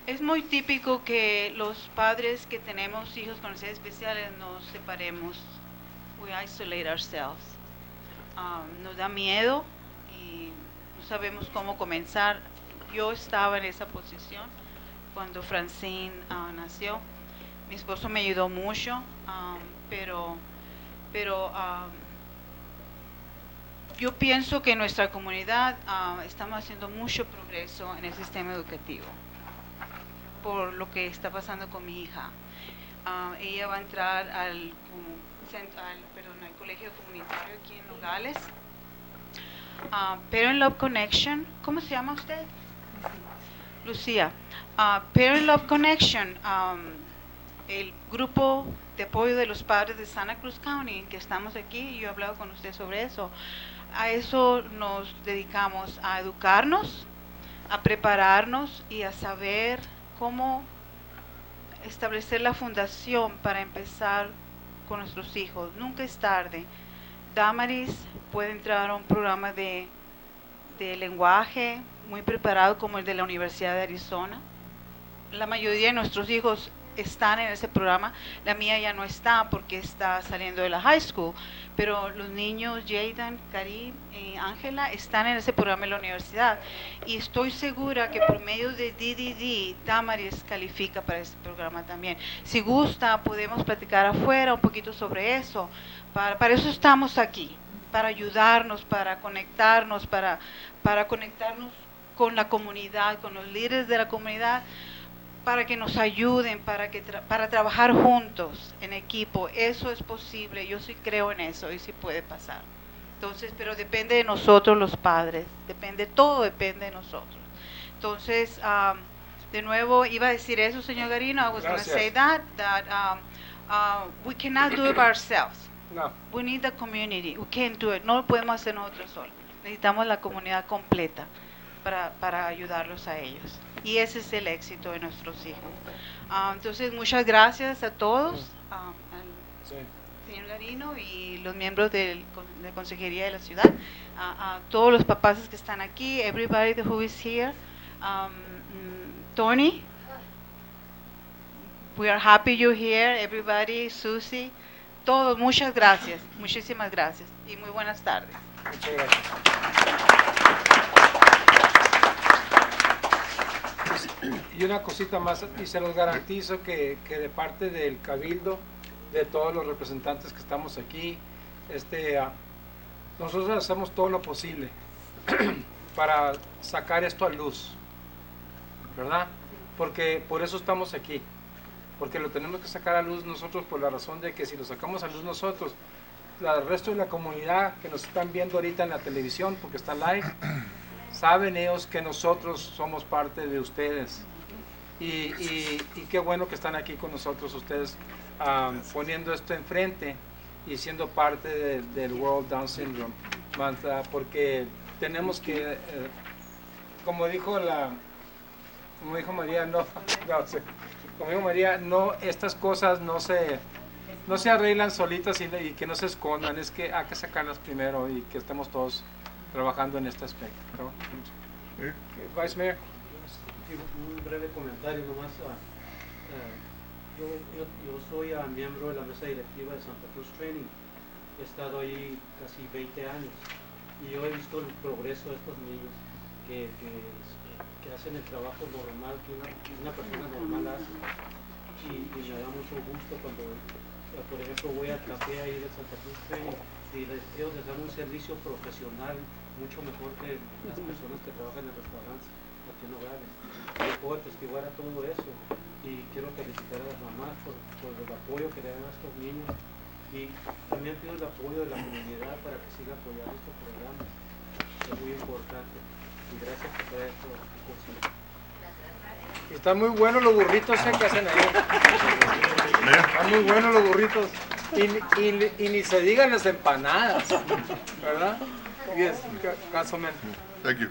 Es muy típico que los padres que tenemos hijos con necesidades especiales nos separemos. We isolate ourselves. Nos da miedo y no sabemos cómo comenzar. Yo estaba en esa posición cuando Francine nació. Mi esposo me ayudó mucho, pero yo pienso que en nuestra comunidad estamos haciendo mucho progreso en el sistema educativo por lo que está pasando con mi hija. Ella va a entrar al colegio comunitario aquí en Nogales. Parent Love Connection, ¿cómo se llama usted? Lucía. Parent Love Connection, el grupo de apoyo de los padres de Santa Cruz County, que estamos aquí, yo he hablado con usted sobre eso. A eso nos dedicamos, a educarnos, a prepararnos y a saber cómo establecer la fundación para empezar con nuestros hijos. Nunca es tarde. Damaris puede entrar a un programa de lenguaje muy preparado como el de la Universidad de Arizona. La mayoría de nuestros hijos están en ese programa. La mía ya no está porque está saliendo de la high school, pero los niños Jaden, Karim y Ángela están en ese programa en la universidad, y estoy segura que por medio de DDD Damaris califica para ese programa también. Si gusta, podemos platicar afuera un poquito sobre eso. Para eso estamos aquí, para ayudarnos, para conectarnos, para conectarnos con la comunidad, con los líderes de la comunidad, para que nos ayuden, para trabajar juntos en equipo. Eso es posible, yo sí creo en eso y sí puede pasar. Entonces, pero depende de nosotros los padres, todo depende de nosotros. Entonces, de nuevo, iba a decir eso, señor Garino. I was going to say that we cannot do it by ourselves. No. We need the community. We can't do it. No lo podemos hacer nosotros solos. Necesitamos la comunidad completa para ayudarlos a ellos. Y ese es el éxito de nuestros hijos. Entonces, muchas gracias a todos, al señor Garino y los miembros de la Consejería de la Ciudad, a todos los papás que están aquí, everybody who is here, Tony, We are happy you're here, everybody, Susie. Todos, muchas gracias, muchísimas gracias y muy buenas tardes. Muchas gracias. Y una cosita más, y se los garantizo que de parte del Cabildo, de todos los representantes que estamos aquí, nosotros hacemos todo lo posible para sacar esto a luz, ¿verdad? Porque por eso estamos aquí, porque lo tenemos que sacar a luz nosotros por la razón de que si lo sacamos a luz nosotros, el resto de la comunidad que nos están viendo ahorita en la televisión, porque está live, saben ellos que nosotros somos parte de ustedes. Y qué bueno que están aquí con nosotros ustedes, poniendo esto enfrente y siendo parte del World Down Syndrome Month, porque tenemos que, como dijo María, como dijo María, no, estas cosas no se arreglan solitas y que no se escondan, es que hay que sacarlas primero y que estemos todos trabajando en este aspecto, ¿no? Vice Mayor. Un breve comentario nomás. Yo soy miembro de la mesa directiva de Santa Cruz Training. He estado ahí casi 20 años y yo he visto el progreso de estos niños que hacen el trabajo normal que una persona normal hace. Y me da mucho gusto cuando, por ejemplo, voy al café ahí de Santa Cruz Training y ellos les dan un servicio profesional mucho mejor que las personas que trabajan en restaurantes aquí en Nogales. Yo puedo atestiguar a todo eso y quiero felicitar a las mamás por el apoyo que le dan a estos niños y también pido el apoyo de la comunidad para que siga apoyando estos programas. Es muy importante y gracias por todo esto. Están muy buenos los burritos que hacen ahí. Están muy buenos los burritos. Y ni se digan las empanadas, ¿verdad? Yes, Councilman. Thank you.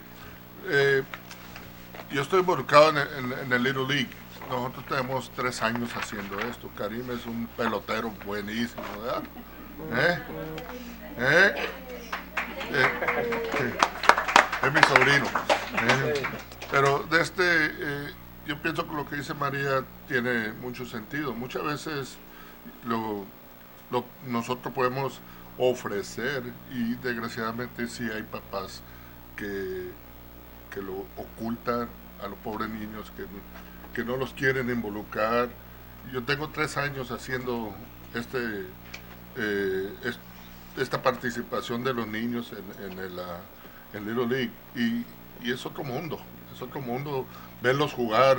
Yo estoy involucrado en el Little League. Nosotros tenemos 3 años haciendo esto. Karim es un pelotero buenísimo, ¿verdad? Es mi sobrino. Pero yo pienso que lo que dice María tiene mucho sentido. Muchas veces nosotros podemos ofrecer y desgraciadamente sí hay papás que lo ocultan a los pobres niños, que no los quieren involucrar. Yo tengo 3 años haciendo esta participación de los niños en Little League y es otro mundo, verlos jugar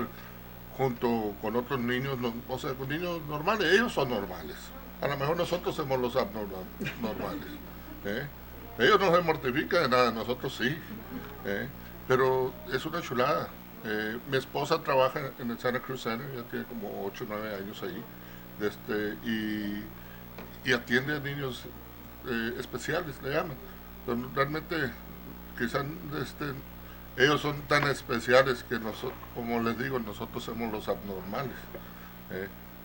junto con otros niños, o sea, con niños normales. Ellos son normales, a lo mejor nosotros somos los abnormales, ellos no se mortifican de nada, nosotros sí, pero es una chulada. Mi esposa trabaja en el Santa Cruz Center, ya tiene como 8 o 9 años ahí, y atiende a niños especiales, le llaman. Pero realmente quizás ellos son tan especiales que nosotros, como les digo, nosotros somos los abnormales.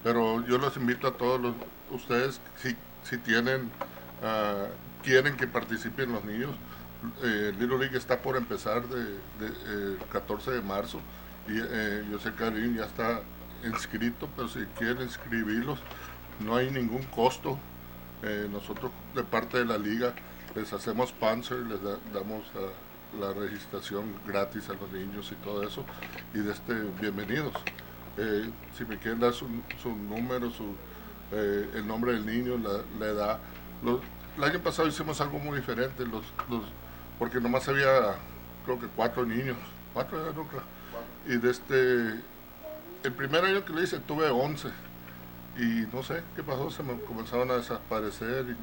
Pero yo los invito a todos ustedes, si tienen, quieren que participen los niños. Little League está por empezar el 14 de marzo y yo sé que Karim ya está inscrito, pero si quieren inscribirlos no hay ningún costo. Nosotros de parte de la liga les hacemos sponsor, les damos la registración gratis a los niños y todo eso, y bienvenidos. Si me quieren dar su número, el nombre del niño, la edad. El año pasado hicimos algo muy diferente, porque nomás había, creo que 4 niños, 4 era nunca. Y el primer año que lo hice tuve 11, y no sé qué pasó, se me comenzaron a desaparecer, y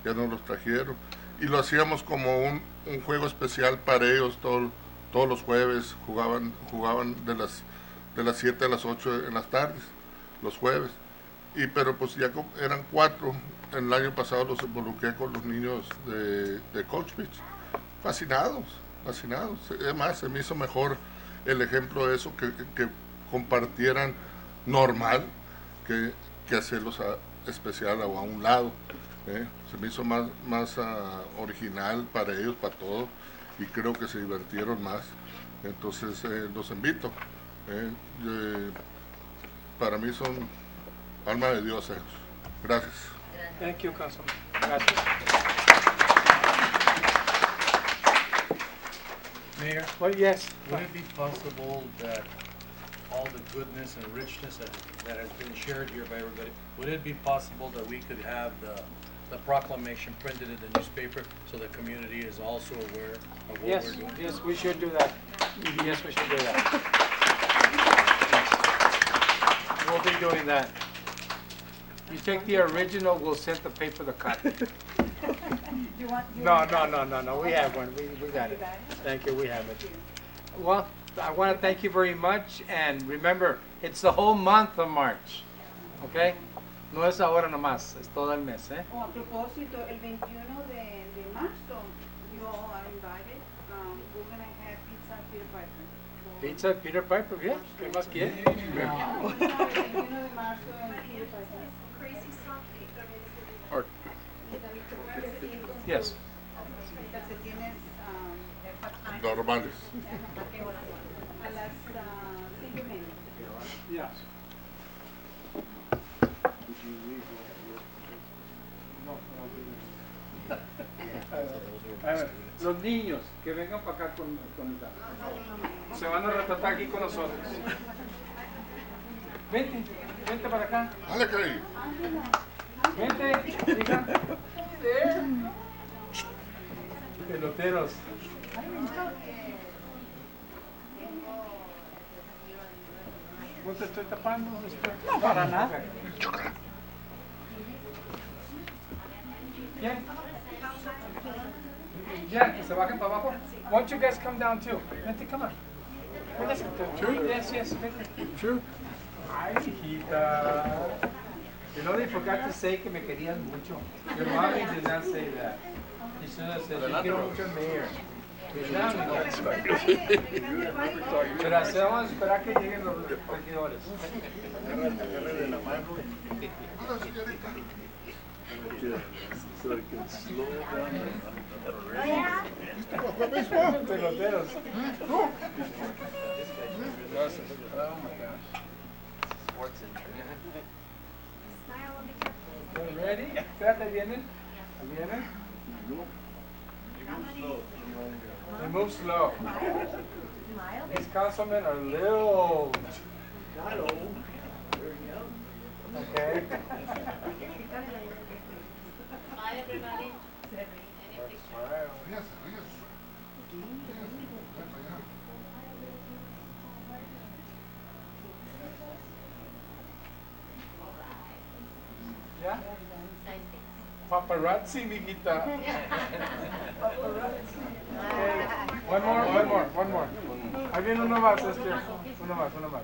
ya no los trajeron. Y lo hacíamos como un juego especial para ellos, todos los jueves, jugaban de las 7 a las 8 en las tardes, los jueves. Pero pues ya eran 4, el año pasado los involucré con los niños de Coach Beach, fascinados. Además, se me hizo mejor el ejemplo de eso, que compartieran normal, que hacerlos especial o a un lado. Se me hizo más original para ellos, para todos, y creo que se divirtieron más. Entonces los invito. para mí son alma de Dios ellos. Gracias. Thank you, Councilman. Gracias. Mayor, Well, yes. would it be possible that all the goodness and richness that has been shared here by everybody, would it be possible that we could have the proclamation printed in the newspaper so the community is also aware of what Yes, we're doing? yes, we should do that. Yes, we should do that. Yes. We'll be doing that. You take the original, we'll send the paper the copy. No, we have one, we got it. Thank you, we have it. Well, I want to thank you very much, and remember, it's the whole month of March, okay? No es ahora nomás, es todo el mes, eh? Oh, a propósito, el 21 de marzo, you all are invited. We're going to have pizza at Peter Piper. Pizza, Peter Piper, yeah, ¿qué más quiere? El 21 de marzo en Peter Piper. Or- Yes. Calcetines Normales. a las 5:30. Yes. A ver, los niños que vengan para acá con el se van a retratar aquí con nosotros. Vente para acá. Dale, Cari. Vente, hija. Peloteros. ¿No te estoy tapando? No, para nada. ¿Quién? Ya, que se bajen para abajo. Why don't you guys come down too? Vente, come on. True? Yes, yes, vente. True. Ay, hijita. You know, they forgot to say que me querían mucho. Your mommy did not say that. She should have said, yo quiero mucho al mayor. Pero vamos a esperar que lleguen los regidores. So it can slow down. Peloteros. Oh my gosh. Sports Ready? Espérate, ¿vienen? ¿Vienen? They move slow. These councilmen are little. Not old, they're young. Okay. Bye, everybody. Yes, yes. ¿Ya? Paparazzi, mijita. Okay. One more. Ahí viene uno más, Uno más.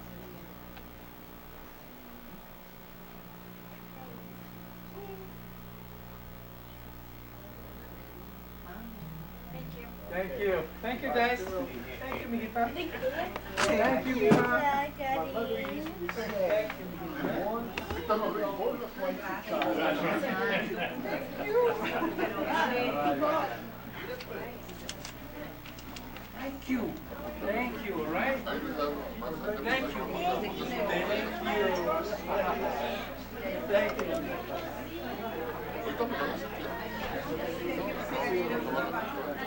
Thank you, guys. Thank you, mijita. Thank you, mijita. Thank you, all right? Thank you.